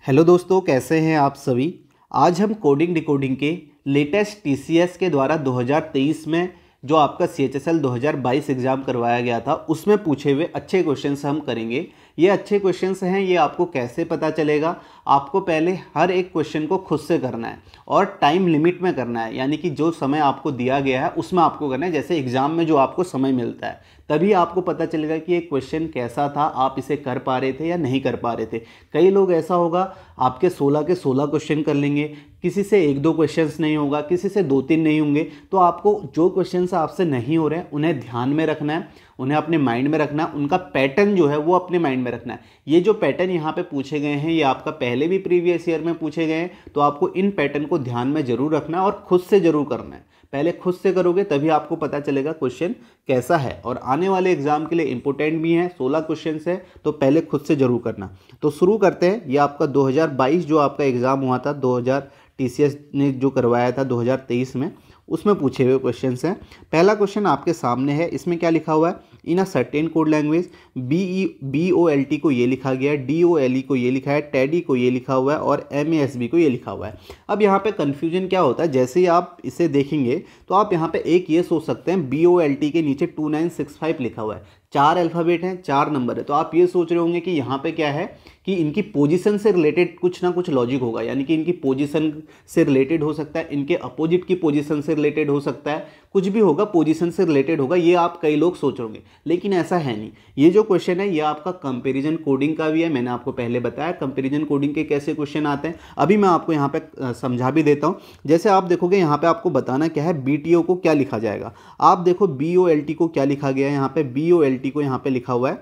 Hello दोस्तों, कैसे हैं आप सभी। आज हम कोडिंग डिकोडिंग के लेटेस्ट टीसीएस के द्वारा 2023 में जो आपका CHSL 2022 एग्ज़ाम करवाया गया था उसमें पूछे हुए अच्छे क्वेश्चंस हम करेंगे। ये अच्छे क्वेश्चंस हैं, ये आपको कैसे पता चलेगा। आपको पहले हर एक क्वेश्चन को खुद से करना है और टाइम लिमिट में करना है, यानी कि जो समय आपको दिया गया है उसमें आपको करना है। जैसे एग्ज़ाम में जो आपको समय मिलता है तभी आपको पता चलेगा कि ये क्वेश्चन कैसा था, आप इसे कर पा रहे थे या नहीं कर पा रहे थे। कई लोग ऐसा होगा आपके 16 के 16 क्वेश्चन कर लेंगे, किसी से 1-2 क्वेश्चंस नहीं होगा, किसी से 2-3 नहीं होंगे। तो आपको जो क्वेश्चंस आपसे नहीं हो रहे हैं उन्हें ध्यान में रखना है, उन्हें अपने माइंड में रखना है, उनका पैटर्न जो है वो अपने माइंड में रखना है। ये जो पैटर्न यहाँ पे पूछे गए हैं ये आपका पहले भी प्रीवियस ईयर में पूछे गए हैं, तो आपको इन पैटर्न को ध्यान में जरूर रखना है और खुद से जरूर करना है। पहले खुद से करोगे तभी आपको पता चलेगा क्वेश्चन कैसा है, और आने वाले एग्जाम के लिए इंपॉर्टेंट भी हैं। 16 क्वेश्चन है, तो पहले खुद से जरूर करना। तो शुरू करते हैं। ये आपका 2022 जो आपका एग्ज़ाम हुआ था, 2000 TCS ने जो करवाया था 2023 में, उसमें पूछे हुए क्वेश्चंस हैं। पहला क्वेश्चन आपके सामने है। इसमें क्या लिखा हुआ है? In a certain code language BOLT को ये लिखा गया है, DOLE को ये लिखा है, टैडी को ये लिखा हुआ है और MASB को ये लिखा हुआ है। अब यहाँ पे कन्फ्यूजन क्या होता है, जैसे ही आप इसे देखेंगे तो आप यहाँ पे एक ये सोच सकते हैं BOLT के नीचे 2965 लिखा हुआ है, 4 अल्फ़ाबेट हैं, 4 नंबर है। तो आप ये सोच रहे होंगे कि यहाँ पे क्या है कि इनकी पोजीशन से रिलेटेड कुछ ना कुछ लॉजिक होगा, यानी कि इनकी पोजीशन से रिलेटेड हो सकता है, इनके अपोजिट की पोजीशन से रिलेटेड हो सकता है, कुछ भी होगा, पोजीशन से रिलेटेड होगा, ये आप कई लोग सोच रहे होंगे। लेकिन ऐसा है नहीं। ये जो क्वेश्चन है ये आपका कंपैरिजन कोडिंग का भी है। मैंने आपको पहले बताया कंपैरिजन कोडिंग के कैसे क्वेश्चन आते हैं। अभी मैं आपको यहाँ पे समझा भी देता हूँ। जैसे आप देखोगे यहाँ पे आपको बताना क्या है, BTO को क्या लिखा जाएगा। आप देखो BOLT को क्या लिखा गया है, यहाँ पे BOLT को यहाँ पे लिखा हुआ है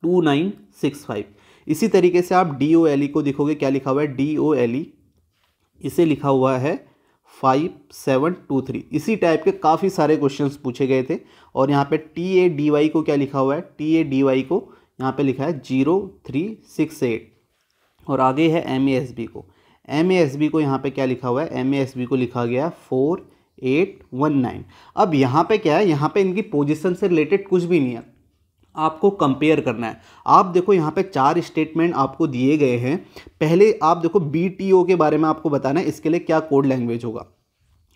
2965। इसी तरीके से आप DOLE को देखोगे, क्या लिखा हुआ है DOLE, इसे लिखा हुआ है 5723। इसी टाइप के काफ़ी सारे क्वेश्चंस पूछे गए थे। और यहाँ पे TADY को क्या लिखा हुआ है, TADY को यहाँ पे लिखा है 0368। और आगे है MASB को, MASB को यहाँ पे क्या लिखा हुआ है, MASB को लिखा गया है 4819। अब यहाँ पे क्या है, यहाँ पे इनकी पोजीशन से रिलेटेड कुछ भी नहीं है, आपको कंपेयर करना है। आप देखो यहाँ पे 4 स्टेटमेंट आपको दिए गए हैं। पहले आप देखो BTO के बारे में आपको बताना है, इसके लिए क्या कोड लैंग्वेज होगा।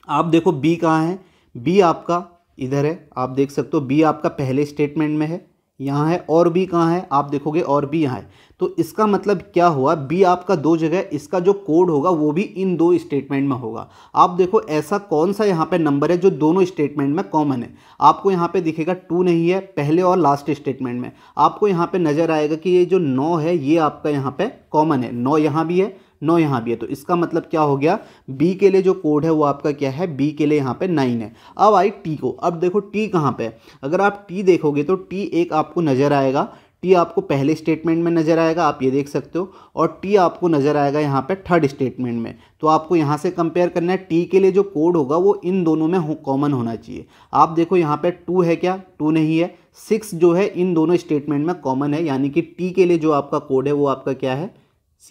आप देखो B कहाँ है, B आपका इधर है, आप देख सकते हो B आपका पहले स्टेटमेंट में है, यहाँ है। और B कहाँ है, आप देखोगे और B यहाँ है। तो इसका मतलब क्या हुआ, B आपका 2 जगह, इसका जो कोड होगा वो भी इन 2 स्टेटमेंट में होगा। आप देखो ऐसा कौन सा यहाँ पे नंबर है जो दोनों स्टेटमेंट में कॉमन है। आपको यहाँ पे दिखेगा 2 नहीं है पहले और लास्ट स्टेटमेंट में। आपको यहाँ पे नज़र आएगा कि ये जो 9 है ये आपका यहाँ पे कॉमन है, 9 यहाँ भी है, 9 यहाँ भी है। तो इसका मतलब क्या हो गया, B के लिए जो कोड है वो आपका क्या है, B के लिए यहाँ पे 9 है। अब आई T को। अब देखो T कहाँ पे है। अगर आप T देखोगे तो T एक आपको नज़र आएगा, T आपको पहले स्टेटमेंट में नज़र आएगा, आप ये देख सकते हो। और T आपको नज़र आएगा यहाँ पे थर्ड स्टेटमेंट में। तो आपको यहाँ से कंपेयर करना है। T के लिए जो कोड होगा वो इन दोनों में कॉमन होना चाहिए। आप देखो यहाँ पे 2 है क्या, 2 नहीं है। 6 जो है इन दोनों स्टेटमेंट में कॉमन है, यानी कि T के लिए जो आपका कोड है वो आपका क्या है,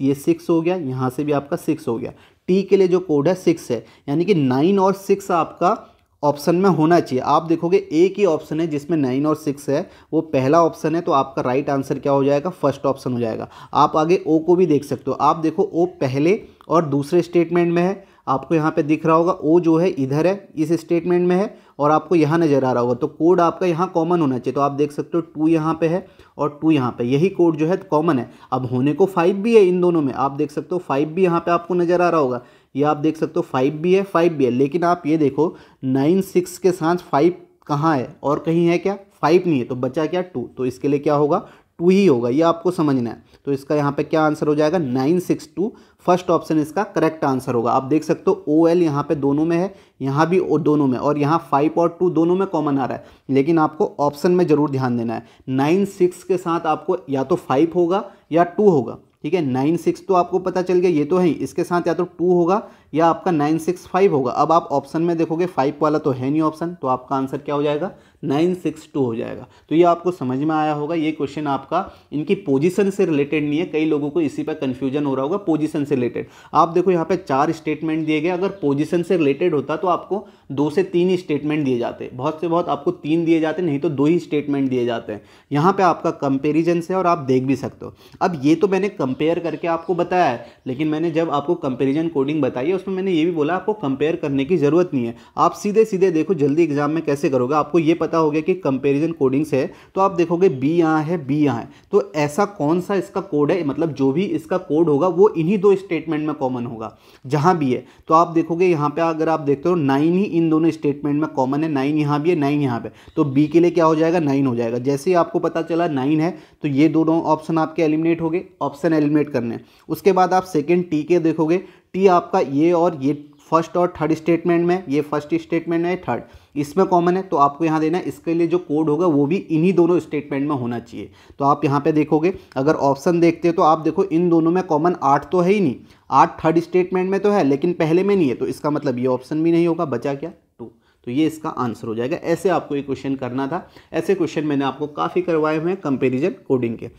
ये 6 हो गया, यहाँ से भी आपका 6 हो गया। T के लिए जो कोड है 6 है, यानी कि 9 और 6 आपका ऑप्शन में होना चाहिए। आप देखोगे एक ही ऑप्शन है जिसमें 9 और 6 है, वो पहला ऑप्शन है। तो आपका राइट आंसर क्या हो जाएगा, फर्स्ट ऑप्शन हो जाएगा। आप आगे O को भी देख सकते हो। आप देखो O पहले और दूसरे स्टेटमेंट में है, आपको यहाँ पे दिख रहा होगा। O जो है इधर है, इस स्टेटमेंट में है, और आपको यहाँ नज़र आ रहा होगा। तो कोड आपका यहाँ कॉमन होना चाहिए। तो आप देख सकते हो 2 यहाँ पे है और 2 यहाँ पे, यही कोड जो है कॉमन है। अब होने को 5 भी है इन दोनों में, आप देख सकते हो 5 भी यहाँ पे आपको नज़र आ रहा होगा। ये आप देख सकते हो 5 भी है, 5 भी है। लेकिन आप ये देखो 9 6 के साथ 5 कहाँ है और कहीं है क्या, 5 नहीं है। तो बचा क्या, 2। तो इसके लिए क्या होगा, 2 ही होगा, ये आपको समझना है। तो इसका यहाँ पे क्या आंसर हो जाएगा, 962। फर्स्ट ऑप्शन इसका करेक्ट आंसर होगा। आप देख सकते हो OL यहाँ पे दोनों में है, यहाँ भी दोनों में, और यहाँ 5 और 2 दोनों में कॉमन आ रहा है। लेकिन आपको ऑप्शन में जरूर ध्यान देना है। 9 6 के साथ आपको या तो 5 होगा या 2 होगा। ठीक है, 9 6 तो आपको पता चल गया, ये तो है। इसके साथ या तो 2 होगा या आपका 965 होगा। अब आप ऑप्शन में देखोगे 5 वाला तो है नहीं ऑप्शन, तो आपका आंसर क्या हो जाएगा 962 हो जाएगा। तो ये आपको समझ में आया होगा। ये क्वेश्चन आपका इनकी पोजीशन से रिलेटेड नहीं है, कई लोगों को इसी पर कंफ्यूजन हो रहा होगा पोजीशन से रिलेटेड। आप देखो यहाँ पे 4 स्टेटमेंट दिए गए, अगर पोजीशन से रिलेटेड होता तो आपको 2 से 3 ही स्टेटमेंट दिए जाते, बहुत से बहुत आपको 3 दिए जाते, नहीं तो 2 ही स्टेटमेंट दिए जाते हैं। यहाँ पे आपका कंपेरिजन से और आप देख भी सकते हो। अब ये तो मैंने कंपेयर करके आपको बताया है, लेकिन मैंने जब आपको कंपेरिजन कोडिंग बताई है उसमें मैंने ये भी बोला आपको कंपेयर करने की ज़रूरत नहीं है। आप सीधे सीधे देखो जल्दी एग्जाम में कैसे करोगे। आपको ये पता हो गया कि कंपेरिजन कोडिंग से है, तो आप देखोगे बी यहाँ है, बी यहाँ है, तो ऐसा कौन सा इसका कोड है, मतलब जो भी इसका कोड होगा वो इन्हीं 2 स्टेटमेंट में कॉमन होगा जहाँ भी है। तो आप देखोगे यहाँ पे अगर आप देखते हो 9 ही इन दोनों स्टेटमेंट में कॉमन है, 9 यहाँ भी है, 9 यहाँ पे, तो बी के लिए क्या हो जाएगा 9 हो जाएगा। जैसे ही आपको पता चला 9 है तो ये दोनों ऑप्शन आपके एलिमिनेट हो गए, ऑप्शन एलिमिनेट करने। उसके बाद आप सेकेंड टी के देखोगे, टी आपका ये और ये फर्स्ट और थर्ड स्टेटमेंट में, ये फर्स्ट स्टेटमेंट में थर्ड इसमें कॉमन है, तो आपको यहाँ देना है। इसके लिए जो कोड होगा वो भी इन्हीं दोनों स्टेटमेंट में होना चाहिए। तो आप यहाँ पे देखोगे, अगर ऑप्शन देखते हो तो आप देखो इन दोनों में कॉमन 8 तो है ही नहीं, 8 थर्ड स्टेटमेंट में तो है लेकिन पहले में नहीं है, तो इसका मतलब ये ऑप्शन भी नहीं होगा, बचा क्या 2, तो ये इसका आंसर हो जाएगा। ऐसे आपको ये क्वेश्चन करना था। ऐसे क्वेश्चन मैंने आपको काफ़ी करवाए हुए हैं कंपेरिजन कोडिंग के।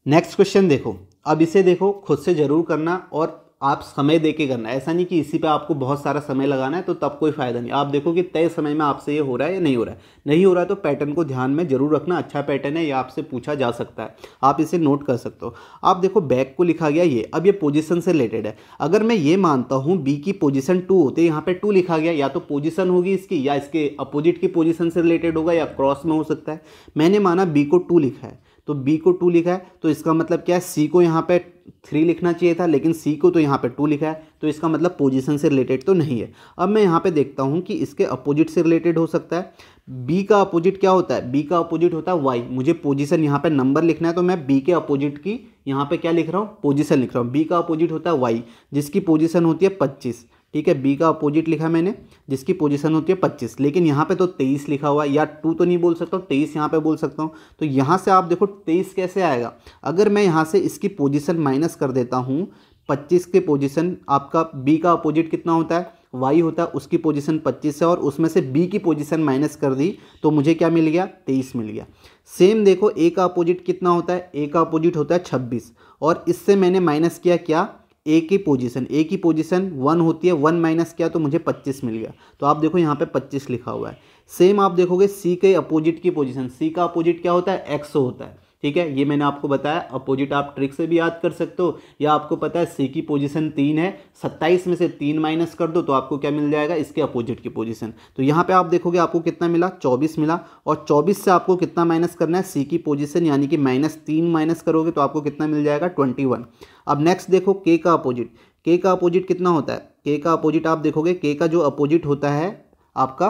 नेक्स्ट क्वेश्चन देखो, अब इसे देखो खुद से ज़रूर करना और आप समय दे के करना, ऐसा नहीं कि इसी पे आपको बहुत सारा समय लगाना है तो तब कोई फ़ायदा नहीं। आप देखो कि तय समय में आपसे ये हो रहा है या नहीं हो रहा है, नहीं हो रहा है तो पैटर्न को ध्यान में जरूर रखना। अच्छा पैटर्न है, ये आपसे पूछा जा सकता है, आप इसे नोट कर सकते हो। आप देखो बैक को लिखा गया ये, अब ये पोजीशन से रिलेटेड है। अगर मैं ये मानता हूँ बी की पोजीशन 2 होते, यहाँ पे 2 लिखा गया, या तो पोजीशन होगी इसकी या इसके अपोजिट की पोजीशन से रिलेटेड होगा या क्रॉस में हो सकता है। मैंने माना बी को 2 लिखा है, तो बी को 2 लिखा है तो इसका मतलब क्या है, सी को यहाँ पे 3 लिखना चाहिए था, लेकिन सी को तो यहाँ पे 2 लिखा है, तो इसका मतलब पोजीशन से रिलेटेड तो नहीं है। अब मैं यहाँ पे देखता हूँ कि इसके अपोजिट से रिलेटेड हो सकता है। बी का अपोजिट क्या होता है, बी का अपोजिट होता है वाई। मुझे पोजीशन यहाँ पे नंबर लिखना है, तो मैं बी के अपोजिट की यहाँ पे क्या लिख रहा हूँ, पोजीशन लिख रहा हूँ। बी का अपोजिट होता है वाई, जिसकी पोजीशन होती है 25, ठीक है। बी का अपोजिट लिखा मैंने, जिसकी पोजीशन होती है 25, लेकिन यहाँ पे तो 23 लिखा हुआ है, या 2 तो नहीं बोल सकता हूँ, 23 यहाँ पे बोल सकता हूँ। तो यहाँ से आप देखो 23 कैसे आएगा, अगर मैं यहाँ से इसकी पोजीशन माइनस कर देता हूँ, 25 के पोजीशन, आपका बी का अपोजिट कितना होता है, वाई होता है, उसकी पोजीशन 25 है और उसमें से बी की पोजीशन माइनस कर दी तो मुझे क्या मिल गया, 23 मिल गया। सेम देखो ए का अपोजिट कितना होता है, ए का अपोजिट होता है 26, और इससे मैंने माइनस किया क्या, ए की पोजीशन, ए की पोजीशन 1 होती है, 1 माइनस किया तो मुझे 25 मिल गया। तो आप देखो यहाँ पे 25 लिखा हुआ है। सेम आप देखोगे सी के अपोजिट की पोजीशन, सी का अपोजिट क्या होता है, एक्स होता है, ठीक है। ये मैंने आपको बताया, अपोजिट आप ट्रिक से भी याद कर सकते हो, या आपको पता है सी की पोजीशन 3 है, 27 में से 3 माइनस कर दो तो आपको क्या मिल जाएगा, इसके अपोजिट की पोजीशन। तो यहाँ पे आप देखोगे आपको कितना मिला, 24 मिला, और 24 से आपको कितना माइनस करना है, सी की पोजीशन, यानी कि -3 माइनस करोगे तो आपको कितना मिल जाएगा, 21। अब नेक्स्ट देखो के का अपोजिट, के का अपोजिट कितना होता है, के का अपोजिट आप देखोगे, के का जो अपोजिट होता है आपका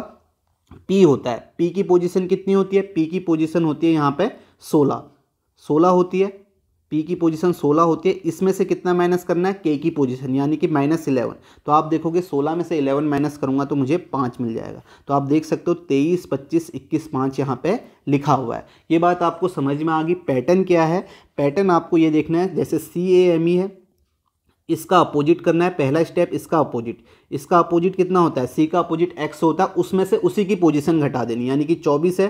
पी होता है। पी की पोजीशन कितनी होती है, पी की पोजीशन होती है यहाँ पे 16 होती है, पी की पोजीशन 16 होती है। इसमें से कितना माइनस करना है, के की पोजीशन, यानी कि -11। तो आप देखोगे 16 में से 11 माइनस करूंगा तो मुझे 5 मिल जाएगा। तो आप देख सकते हो 23, 25, 21, 5 यहाँ पे लिखा हुआ है। ये बात आपको समझ में आ गई। पैटर्न क्या है, पैटर्न आपको ये देखना है, जैसे CAME है, इसका अपोजिट करना है, पहला स्टेप इसका अपोजिट। इसका अपोजिट कितना होता है, सी का अपोजिट एक्स होता है, उसमें से उसी की पोजीशन घटा देनी, यानी कि 24 है,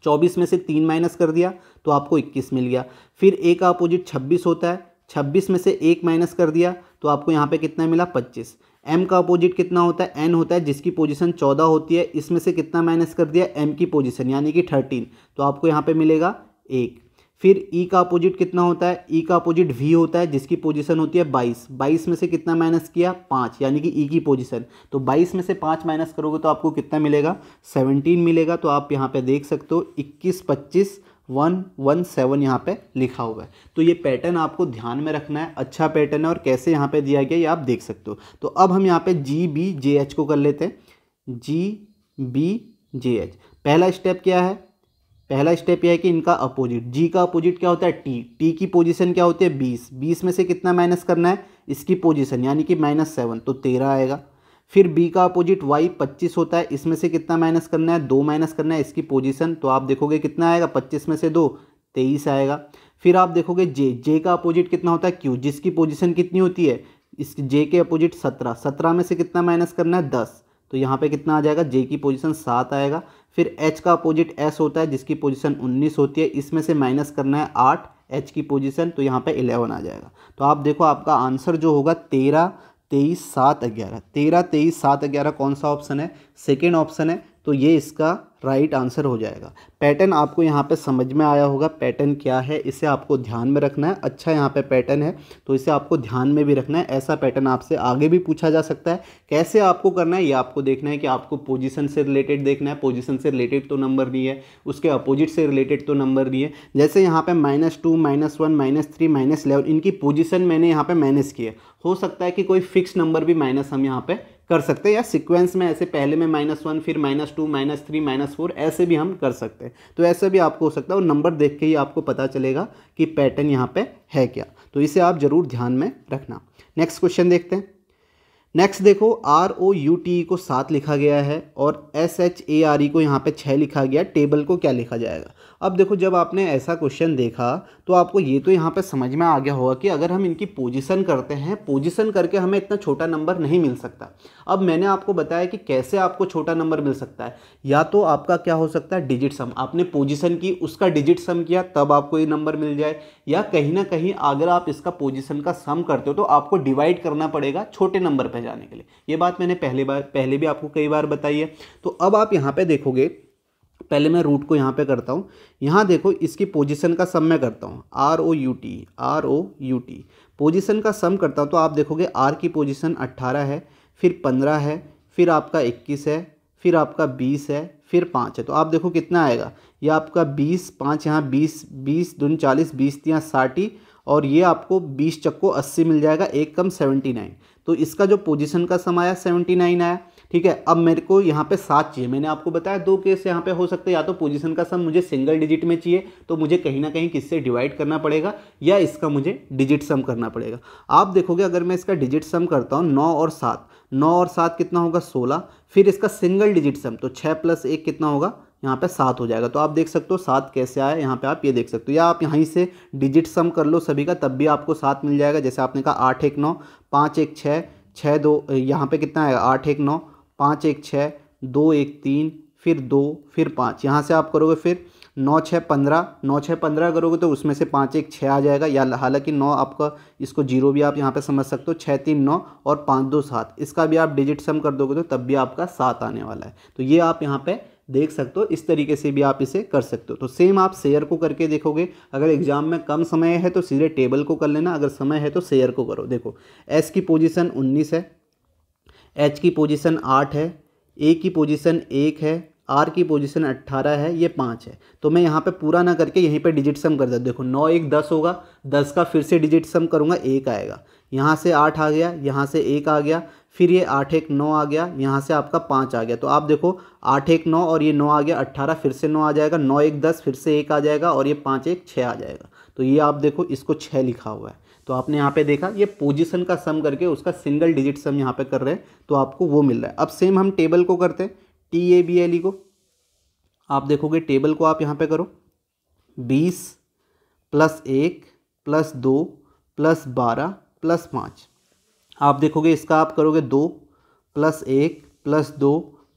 24 में से 3 माइनस कर दिया तो आपको 21 मिल गया। फिर ए का अपोजिट 26 होता है, 26 में से 1 माइनस कर दिया तो आपको यहाँ पे कितना मिला, 25। एम का अपोजिट कितना होता है, एन होता है, जिसकी पोजीशन 14 होती है, इसमें से कितना माइनस कर दिया, एम की पोजीशन, यानी कि 13, तो आपको यहाँ पे मिलेगा 1। फिर ई का अपोजिट कितना होता है, ई का अपोजिट वी होता है, जिसकी पोजीशन होती है 22, 22 में से कितना माइनस किया, 5, यानी कि ई की पोजीशन। तो 22 में से 5 माइनस करोगे तो आपको कितना मिलेगा, 17 मिलेगा। तो आप यहाँ पे देख सकते हो 21, 25, 117 यहाँ पे लिखा हुआ है। तो ये पैटर्न आपको ध्यान में रखना है, अच्छा पैटर्न है और कैसे यहाँ पे दिया गया ये आप देख सकते हो। तो अब हम यहाँ पे GBJH को कर लेते हैं, GBJH। पहला स्टेप क्या है, पहला स्टेप यह है कि इनका अपोजिट, जी का अपोजिट क्या होता है, टी की पोजीशन क्या होती है 20, 20 में से कितना माइनस करना है, इसकी पोजीशन, यानी कि -7, तो 13 आएगा। फिर बी का अपोजिट वाई 25 होता है, इसमें से कितना माइनस करना है, 2 माइनस करना है, इसकी पोजीशन, तो आप देखोगे कितना आएगा, 25 में से 2, 23 आएगा। फिर आप देखोगे जे का अपोजिट कितना होता है, क्यू, जिसकी पोजीशन कितनी होती है, इस जे के अपोजिट 17, 17 में से कितना माइनस करना है 10, तो यहाँ पे कितना आ जाएगा, जे की पोजीशन 7 आएगा। फिर एच का अपोजिट एस होता है जिसकी पोजीशन 19 होती है, इसमें से माइनस करना है 8 एच की पोजीशन, तो यहाँ पे 11 आ जाएगा। तो आप देखो आपका आंसर जो होगा 13, 23, 7, 11, 13, 23, 7, 11 कौन सा ऑप्शन है, सेकेंड ऑप्शन है। तो ये इसका राइट आंसर हो जाएगा। पैटर्न आपको यहाँ पे समझ में आया होगा, पैटर्न क्या है इसे आपको ध्यान में रखना है। अच्छा यहाँ पे पैटर्न है तो इसे आपको ध्यान में भी रखना है। ऐसा पैटर्न आपसे आगे भी पूछा जा सकता है। कैसे आपको करना है ये आपको देखना है कि आपको पोजीशन से रिलेटेड देखना है। पोजीशन से रिलेटेड तो नंबर नहीं है, उसके अपोजिट से रिलेटेड तो नंबर नहीं है। जैसे यहाँ पे -2, -1, -3, -11 इनकी पोजीशन मैंने यहाँ पे माइनस की है। हो सकता है कि कोई फिक्स नंबर भी माइनस हम यहाँ पे कर सकते हैं, या सीक्वेंस में ऐसे पहले में -1 फिर -2 -3 -4 ऐसे भी हम कर सकते हैं। तो ऐसे भी आपको हो सकता है, और नंबर देख के ही आपको पता चलेगा कि पैटर्न यहाँ पे है क्या। तो इसे आप जरूर ध्यान में रखना। नेक्स्ट क्वेश्चन देखते हैं। नेक्स्ट देखो, ROUTE को 7 लिखा गया है और SHARE को यहाँ पे 6 लिखा गया। टेबल को क्या लिखा जाएगा। अब देखो जब आपने ऐसा क्वेश्चन देखा तो आपको ये तो यहाँ पे समझ में आ गया होगा कि अगर हम इनकी पोजीशन करते हैं, पोजीशन करके हमें इतना छोटा नंबर नहीं मिल सकता। अब मैंने आपको बताया कि कैसे आपको छोटा नंबर मिल सकता है। या तो आपका क्या हो सकता है, डिजिट सम, आपने पोजीशन की उसका डिजिट सम किया तब आपको ये नंबर मिल जाए, या कहीं ना कहीं अगर आप इसका पोजीशन का सम करते हो तो आपको डिवाइड करना पड़ेगा छोटे नंबर पर जाने के लिए। ये बात मैंने पहले भी आपको कई बार बताई है। तो अब आप यहाँ पे देखोगे, पहले मैं रूट को यहाँ पे करता हूँ। यहाँ देखो इसकी पोजीशन का सम मैं करता हूँ, ROUT पोजीशन का सम करता हूँ। तो आप देखोगे R की पोजीशन 18 है, फिर 15 है, फिर आपका 21 है, फिर आपका 20 है, फिर 5 है। तो आप देखो कितना आएगा, ये आपका 20, 5 यहाँ 20, 20 दूनी 40, 20 यहाँ 60, और ये आपको 20 चक्को 80 मिल जाएगा, एक कम 79। तो इसका जो पोजीशन का सम आया 79 आया। ठीक है, अब मेरे को यहाँ पे 7 चाहिए। मैंने आपको बताया 2 केस यहाँ पे हो सकते हैं, या तो पोजीशन का सम मुझे सिंगल डिजिट में चाहिए तो मुझे कहीं ना कहीं किससे डिवाइड करना पड़ेगा, या इसका मुझे डिजिट सम करना पड़ेगा। आप देखोगे अगर मैं इसका डिजिट सम करता हूँ 9 और 7, 9 और 7 कितना होगा 16, फिर इसका सिंगल डिजिट सम तो 6 + 1 कितना होगा, यहाँ पे 7 हो जाएगा। तो आप देख सकते हो 7 कैसे आया, यहाँ पे आप ये देख सकते हो, या आप यहीं से डिजिट सम कर लो सभी का, तब भी आपको 7 मिल जाएगा। जैसे आपने कहा 8 1 9, 5 1 6, 6 2, यहाँ पे कितना आएगा 8 1 9, 5 1 6, 2 1 3, फिर 2, फिर 5। यहाँ से आप करोगे फिर 9 6 15, 9 6 15 करोगे तो उसमें से 5 1 6 आ जाएगा, या हालांकि 9 आपका इसको 0 भी आप यहाँ पे समझ सकते हो, 6 3 9 और 5 2 7, इसका भी आप डिजिट सम कर दोगे तो तब भी आपका 7 आने वाला है। तो ये आप यहाँ पे देख सकते हो, इस तरीके से भी आप इसे कर सकते हो। तो सेम आप शेयर को करके देखोगे। अगर एग्जाम में कम समय है तो सीधे टेबल को कर लेना, अगर समय है तो शेयर को करो। देखो एस की पोजीशन 19 है, एच की पोजीशन 8 है, ए की पोजीशन 1 है, आर की पोजीशन 18 है, ये 5 है। तो मैं यहाँ पे पूरा ना करके यहीं पे डिजिट सम कर देता हूँ। देखो 9 1 10 होगा, 10 का फिर से डिजिट सम करूँगा 1 आएगा, यहाँ से 8 आ गया, यहाँ से 1 आ गया, फिर ये 8 1 9 आ गया, यहाँ से आपका 5 आ गया। तो आप देखो 8 1 9 और ये 9 आ गया, 18 फिर से 9 आ जाएगा, 9 1 10 फिर से 1 आ जाएगा, और ये 5 1 6 आ जाएगा। तो ये आप देखो इसको 6 लिखा हुआ है। तो आपने यहाँ पे देखा ये पोजीशन का सम करके उसका सिंगल डिजिट सम यहाँ पे कर रहे हैं, तो आपको वो मिल रहा है। अब सेम हम टेबल को करते हैं, TABLE को। आप देखोगे टेबल को आप यहाँ पे करो, 20 + 1 + 2 + 12 + 5। आप देखोगे इसका आप करोगे 2 + 1 + 2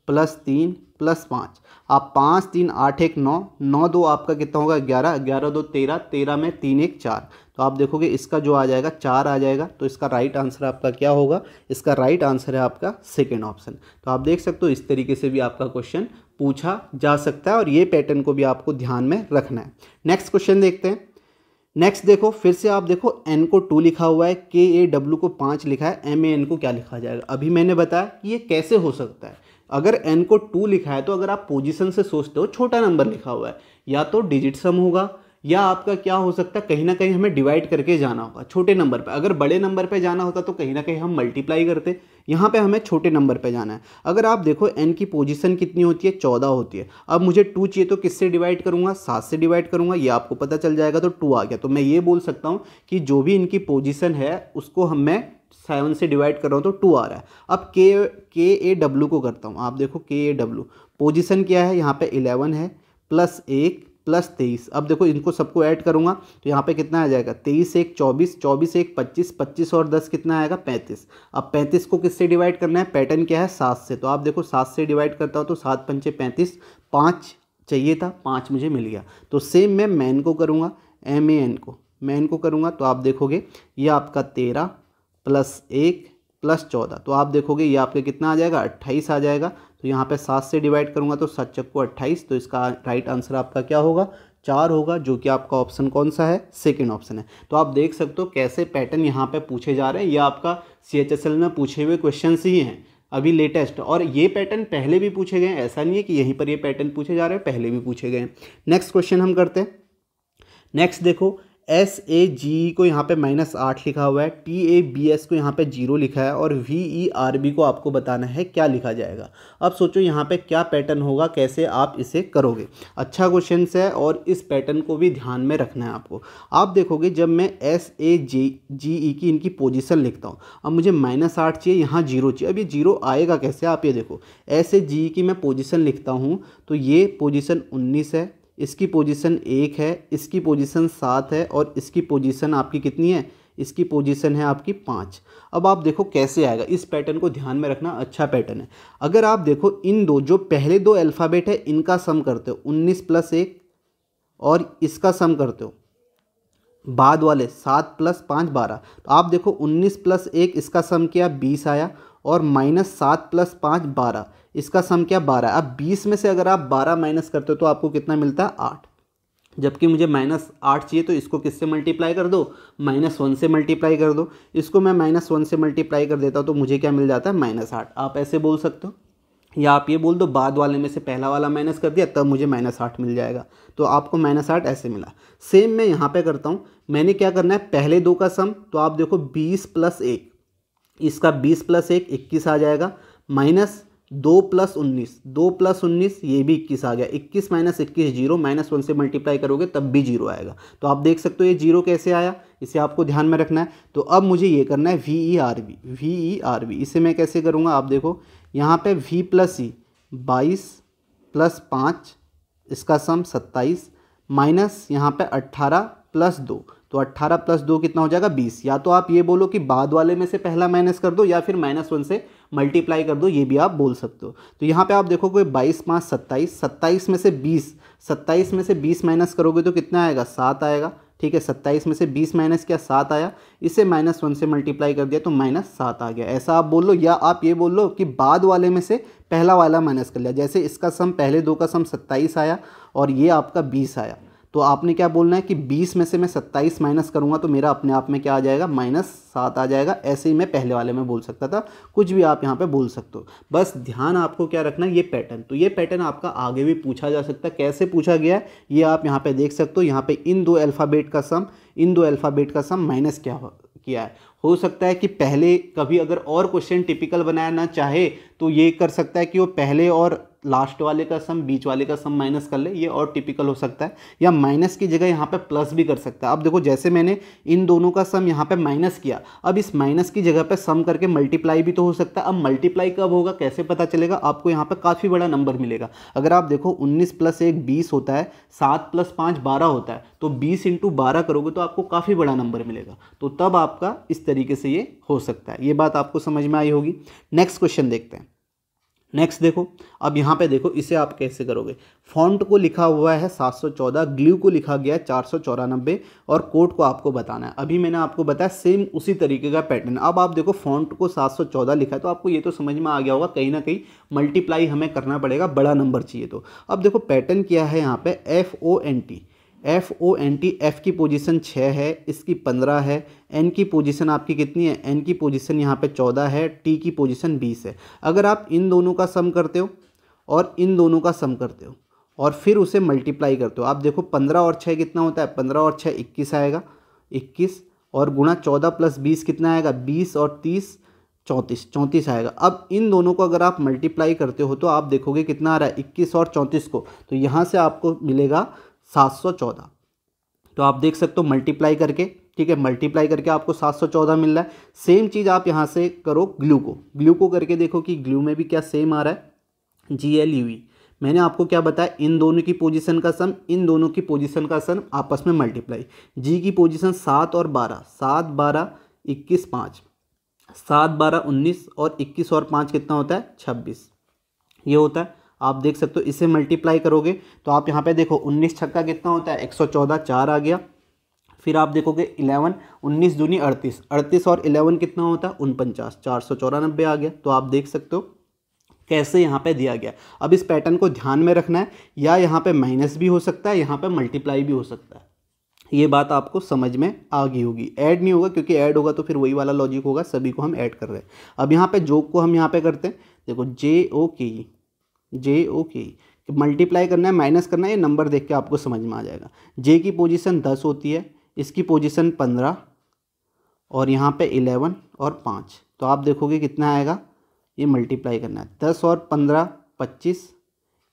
+ 3 + 5। आप 5 3 8 1 9, 9 2 आपका कितना होगा 11, 11 2 13, 13 में 3 1 4। तो आप देखोगे इसका जो आ जाएगा 4 आ जाएगा। तो इसका राइट आंसर आपका क्या होगा, इसका राइट आंसर है आपका सेकेंड ऑप्शन। तो आप देख सकते हो इस तरीके से भी आपका क्वेश्चन पूछा जा सकता है, और ये पैटर्न को भी आपको ध्यान में रखना है। नेक्स्ट क्वेश्चन देखते हैं। नेक्स्ट देखो, फिर से आप देखो N को 2 लिखा हुआ है, KAW को 5 लिखा है, MAN को क्या लिखा जाएगा। अभी मैंने बताया कि ये कैसे हो सकता है। अगर N को 2 लिखा है तो अगर आप पोजीशन से सोचते हो, छोटा नंबर लिखा हुआ है, या तो डिजिट सम होगा, या आपका क्या हो सकता है कहीं ना कहीं हमें डिवाइड करके जाना होगा छोटे नंबर पे। अगर बड़े नंबर पे जाना होता तो कहीं ना कहीं हम मल्टीप्लाई करते, यहाँ पे हमें छोटे नंबर पे जाना है। अगर आप देखो n की पोजीशन कितनी होती है, 14 होती है। अब मुझे 2 चाहिए तो किससे डिवाइड करूँगा, 7 से डिवाइड करूँगा, ये आपको पता चल जाएगा। तो 2 आ गया। तो मैं ये बोल सकता हूँ कि जो भी इनकी पोजीशन है उसको मैं 7 से डिवाइड कर रहा हूँ तो 2 आ रहा है। अब KAW को करता हूँ। आप देखो KAW पोजीशन क्या है, यहाँ पे 11 है, +1 प्लस 23। अब देखो इनको सबको ऐड करूँगा तो यहाँ पे कितना आ जाएगा, 23 एक 24, 24 एक 25, 25 और 10 कितना आएगा 35। अब 35 को किससे डिवाइड करना है, पैटर्न क्या है 7 से, तो आप देखो 7 से डिवाइड करता हूँ तो 7 पंचे 35, 5 चाहिए था, 5 मुझे मिल गया। तो सेम मैं मैन को करूँगा, MAN को मैन को करूँगा तो आप देखोगे ये आपका 13 प्लस 1 प्लस 14, तो आप देखोगे ये आपके कितना आ जाएगा 28 आ जाएगा। तो यहाँ पे 7 से डिवाइड करूँगा तो 7 चक्को 28, तो इसका राइट आंसर आपका क्या होगा 4 होगा, जो कि आपका ऑप्शन कौन सा है, सेकंड ऑप्शन है। तो आप देख सकते हो कैसे पैटर्न यहाँ पे पूछे जा रहे हैं, ये आपका CHSL में पूछे हुए क्वेश्चन ही हैं अभी लेटेस्ट, और ये पैटर्न पहले भी पूछे गए हैं, ऐसा नहीं है कि यहीं पर ये पैटर्न पूछे जा रहे हैं, पहले भी पूछे गए हैं। नेक्स्ट क्वेश्चन हम करते हैं। नेक्स्ट देखो SAGE को यहाँ पे -8 लिखा हुआ है, TABS को यहाँ पे 0 लिखा है और VERB को आपको बताना है क्या लिखा जाएगा। अब सोचो यहाँ पे क्या पैटर्न होगा, कैसे आप इसे करोगे। अच्छा क्वेश्चन है और इस पैटर्न को भी ध्यान में रखना है आपको। आप देखोगे जब मैं SAGE की इनकी पोजीशन लिखता हूँ, अब मुझे -8 चाहिए, यहाँ 0 चाहिए। अब ये 0 आएगा कैसे, आप ये देखो SAGE की मैं पोजीशन लिखता हूँ तो ये पोजीशन 19 है, इसकी पोजीशन 1 है, इसकी पोजीशन 7 है और इसकी पोजीशन आपकी कितनी है, इसकी पोजीशन है आपकी 5। अब आप देखो कैसे आएगा, इस पैटर्न को ध्यान में रखना, अच्छा पैटर्न है। अगर आप देखो इन दो जो पहले दो अल्फ़ाबेट है इनका सम करते हो 19 प्लस 1 और इसका सम करते हो बाद वाले 7 प्लस 5 12, तो आप देखो 19 प्लस 1 इसका सम किया 20 आया और -7 प्लस 5 12, इसका सम क्या 12। अब 20 में से अगर आप 12 माइनस करते हो तो आपको कितना मिलता है 8, जबकि मुझे -8 चाहिए तो इसको किससे मल्टीप्लाई कर दो, -1 से मल्टीप्लाई कर दो। इसको मैं -1 से मल्टीप्लाई कर देता हूँ तो मुझे क्या मिल जाता है -8। आप ऐसे बोल सकते हो या आप ये बोल दो बाद वाले में से पहला वाला माइनस कर दिया तब मुझे -8 मिल जाएगा, तो आपको -8 ऐसे मिला। सेम मैं यहाँ पे करता हूँ, मैंने क्या करना है पहले दो का सम, तो आप देखो 20 प्लस 1, इसका 20 प्लस 1 21 आ जाएगा, -2 प्लस 19, 2 प्लस 19 ये भी 21 आ गया, 21 माइनस 21 0, -1 से मल्टीप्लाई करोगे तब भी 0 आएगा। तो आप देख सकते हो ये 0 कैसे आया, इसे आपको ध्यान में रखना है। तो अब मुझे ये करना है VERB, इसे मैं कैसे करूँगा, आप देखो यहाँ पे V प्लस ई 22 प्लस 5 इसका सम 27 माइनस यहाँ पे 18 प्लस 2, तो 18 प्लस 2 कितना हो जाएगा 20। या तो आप ये बोलो कि बाद वाले में से पहला माइनस कर दो या फिर -1 से मल्टीप्लाई कर दो, ये भी आप बोल सकते हो। तो यहाँ पे आप देखोगे 22 5 27, 27 में से 20 माइनस करोगे तो कितना आएगा 7 आएगा, ठीक है। 27 में से 20 माइनस किया 7 आया, इसे -1 से मल्टीप्लाई कर दिया तो -7 आ गया, ऐसा आप बोल लो। या आप ये बोल लो कि बाद वाले में से पहला वाला माइनस कर लिया, जैसे इसका सम पहले दो का सम 27 आया और ये आपका 20 आया, तो आपने क्या बोलना है कि 20 में से मैं 27 माइनस करूंगा तो मेरा अपने आप में क्या आ जाएगा -7 आ जाएगा। ऐसे ही मैं पहले वाले में बोल सकता था, कुछ भी आप यहाँ पे बोल सकते हो। बस ध्यान आपको क्या रखना है ये पैटर्न, तो ये पैटर्न आपका आगे भी पूछा जा सकता है। कैसे पूछा गया है ये आप यहाँ पे देख सकते हो। यहाँ पे इन दो अल्फ़ाबेट का सम माइनस किया है। हो सकता है कि पहले कभी अगर और क्वेश्चन टिपिकल बनाया ना चाहे तो ये कर सकता है कि वो पहले और लास्ट वाले का सम बीच वाले का सम माइनस कर ले, ये और टिपिकल हो सकता है। या माइनस की जगह यहाँ पे प्लस भी कर सकता है। अब देखो जैसे मैंने इन दोनों का सम यहाँ पे माइनस किया, अब इस माइनस की जगह पे सम करके मल्टीप्लाई भी तो हो सकता है। अब मल्टीप्लाई कब होगा कैसे पता चलेगा, आपको यहाँ पे काफ़ी बड़ा नंबर मिलेगा। अगर आप देखो 19 प्लस 1 20 होता है, 7 प्लस 5 12 होता है, तो 20 इंटू 12 करोगे तो आपको काफ़ी बड़ा नंबर मिलेगा। तो तब आपका इस तरीके से ये हो सकता है। ये बात आपको समझ में आई होगी। नेक्स्ट क्वेश्चन देखते हैं। नेक्स्ट देखो, अब यहाँ पे देखो इसे आप कैसे करोगे। फॉन्ट को लिखा हुआ है 714, ग्लू को लिखा गया है 494 और कोड को आपको बताना है। अभी मैंने आपको बताया सेम उसी तरीके का पैटर्न। अब आप देखो फॉन्ट को 714 लिखा है तो आपको ये तो समझ में आ गया होगा कहीं ना कहीं मल्टीप्लाई हमें करना पड़ेगा, बड़ा नंबर चाहिए। तो अब देखो पैटर्न क्या है यहाँ पे FONT, F की पोजीशन 6 है, इसकी 15 है, N की पोजीशन आपकी कितनी है, N की पोजीशन यहाँ पे 14 है, T की पोजीशन 20 है। अगर आप इन दोनों का सम करते हो और इन दोनों का सम करते हो और फिर उसे मल्टीप्लाई करते हो, आप देखो 15 और 6 कितना होता है, 15 और 6 21 आएगा, 21 और गुणा 14 प्लस 20 कितना आएगा, 20 और 30 34 आएगा। अब इन दोनों को अगर आप मल्टीप्लाई करते हो तो आप देखोगे कितना आ रहा है 21 और 34 को, तो यहाँ से आपको मिलेगा 714। तो आप देख सकते हो मल्टीप्लाई करके, ठीक है, मल्टीप्लाई करके आपको 714 मिल रहा है। सेम चीज़ आप यहाँ से करो ग्लू को करके देखो कि ग्लू में भी क्या सेम आ रहा है, GLUE। मैंने आपको क्या बताया, इन दोनों की पोजीशन का सम, इन दोनों की पोजीशन का सम आपस में मल्टीप्लाई। जी की पोजीशन 7 और 12, 7 12 21 5, 7 12 19 और 21 और 5 कितना होता है 26, ये होता है। आप देख सकते हो, इसे मल्टीप्लाई करोगे तो आप यहाँ पे देखो 19 छक्का कितना होता है 114, 4 आ गया। फिर आप देखोगे 11, 19 दूनी 38, 38 और 11 कितना होता है 49, 494 आ गया। तो आप देख सकते हो कैसे यहाँ पे दिया गया। अब इस पैटर्न को ध्यान में रखना है, या यहाँ पे माइनस भी हो सकता है, यहाँ पे मल्टीप्लाई भी हो सकता है। ये बात आपको समझ में आ गई होगी। ऐड नहीं होगा, क्योंकि ऐड होगा तो फिर वही वाला लॉजिक होगा, सभी को हम ऐड कर रहे हैं। अब यहाँ पे जोक को हम यहाँ पे करते हैं, देखो जे ओ के मल्टीप्लाई करना है माइनस करना है, ये नंबर देख के आपको समझ में आ जाएगा। जे की पोजीशन 10 होती है, इसकी पोजीशन 15 और यहाँ पे 11 और 5, तो आप देखोगे कितना आएगा, ये मल्टीप्लाई करना है 10 और 15 25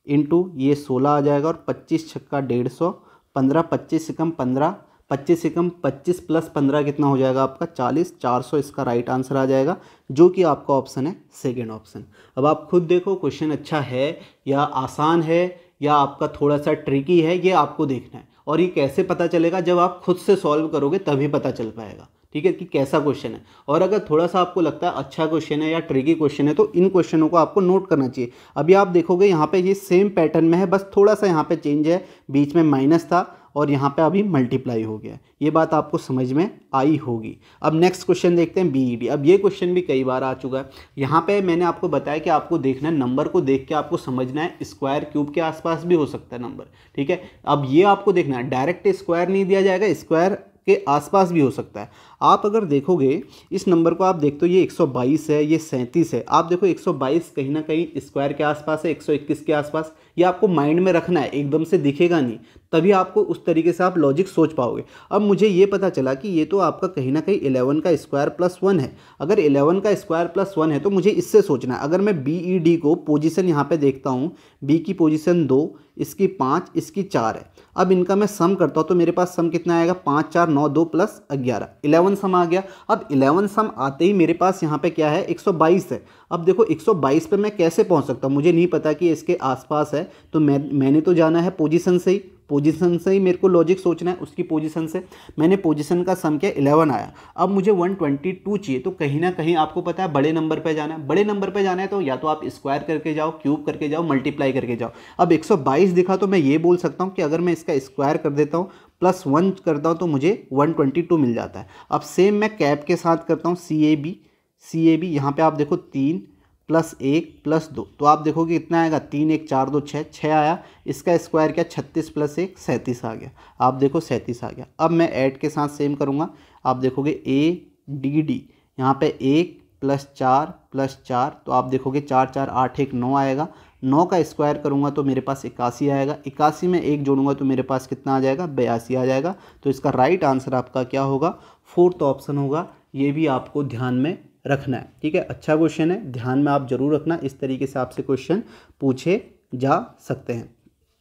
इंटू ये 16 आ जाएगा, और 25 छक्का 150, 15 25 से कम 15, 25 से कम 25 प्लस 15 कितना हो जाएगा आपका 40, 400 इसका राइट आंसर आ जाएगा, जो कि आपका ऑप्शन है सेकेंड ऑप्शन। अब आप खुद देखो क्वेश्चन अच्छा है या आसान है या आपका थोड़ा सा ट्रिकी है, ये आपको देखना है। और ये कैसे पता चलेगा, जब आप खुद से सॉल्व करोगे तभी पता चल पाएगा, ठीक है, कि कैसा क्वेश्चन है। और अगर थोड़ा सा आपको लगता है अच्छा क्वेश्चन है या ट्रिकी क्वेश्चन है, तो इन क्वेश्चनों को आपको नोट करना चाहिए। अभी आप देखोगे यहाँ पे ये सेम पैटर्न में है, बस थोड़ा सा यहाँ पे चेंज है, बीच में माइनस था और यहाँ पे अभी मल्टीप्लाई हो गया। ये बात आपको समझ में आई होगी। अब नेक्स्ट क्वेश्चन देखते हैं बीईडी। अब ये क्वेश्चन भी कई बार आ चुका है। यहाँ पे मैंने आपको बताया कि आपको देखना है, नंबर को देख के आपको समझना है, स्क्वायर क्यूब के आसपास भी हो सकता है नंबर, ठीक है। अब ये आपको देखना है, डायरेक्ट स्क्वायर नहीं दिया जाएगा, स्क्वायर के आसपास भी हो सकता है। आप अगर देखोगे इस नंबर को, आप देखते हो ये 122 है, ये 37 है, आप देखो 122 कहीं ना कहीं स्क्वायर के आसपास है, 121 के आसपास। ये आपको माइंड में रखना है, एकदम से दिखेगा नहीं, तभी आपको उस तरीके से आप लॉजिक सोच पाओगे। अब मुझे ये पता चला कि ये तो आपका कहीं ना कहीं 11 का स्क्वायर प्लस 1 है। अगर 11 का स्क्वायर प्लस 1 है तो मुझे इससे सोचना है। अगर मैं BED को पोजीशन यहाँ पे देखता हूँ, B की पोजीशन 2, इसकी 5, इसकी 4 है। अब इनका मैं सम करता हूँ तो मेरे पास सम कितना आएगा 5 4 9 2 प्लस 11, 11 सम आ गया। अब 11 सम आते ही मेरे पास यहाँ पे क्या है 122 है। अब देखो 122 पे मैं कैसे पहुँच सकता हूँ, मुझे नहीं पता कि इसके आसपास है, तो मैंने तो जाना है पोजीशन से ही, पोजीशन से ही मेरे को लॉजिक सोचना है, उसकी पोजीशन से। मैंने पोजीशन का सम किया 11 आया। अब मुझे 122 चाहिए, तो कहीं ना कहीं आपको पता है बड़े नंबर पे जाना है। बड़े नंबर पे जाना है तो या तो आप स्क्वायर करके जाओ, क्यूब करके जाओ, मल्टीप्लाई करके जाओ। अब 122 दिखा तो मैं ये बोल सकता हूँ कि अगर मैं इसका स्क्वायर कर देता हूँ प्लस 1 करता हूँ तो मुझे 122 मिल जाता है। अब सेम मैं कैप के साथ करता हूँ CAB, यहाँ पे आप देखो 3 प्लस 1 प्लस 2, तो आप देखोगे कितना आएगा 3 1 4 2 6, 6 आया। इसका स्क्वायर क्या 36 प्लस 1 37 आ गया। आप देखो 37 आ गया। अब मैं ऐड के साथ सेम करूँगा, आप देखोगे ADD, यहाँ पे 1 प्लस 4 प्लस 4, तो आप देखोगे 4 4 8 1 9 आएगा। 9 का स्क्वायर करूँगा तो मेरे पास 81 आएगा। 81 में 1 जोड़ूंगा तो मेरे पास कितना आ जाएगा 82 आ जाएगा। तो इसका राइट आंसर आपका क्या होगा, फोर्थ ऑप्शन होगा। ये भी आपको ध्यान में रखना है, ठीक है। अच्छा क्वेश्चन है, ध्यान में आप जरूर रखना, इस तरीके से आपसे क्वेश्चन पूछे जा सकते हैं।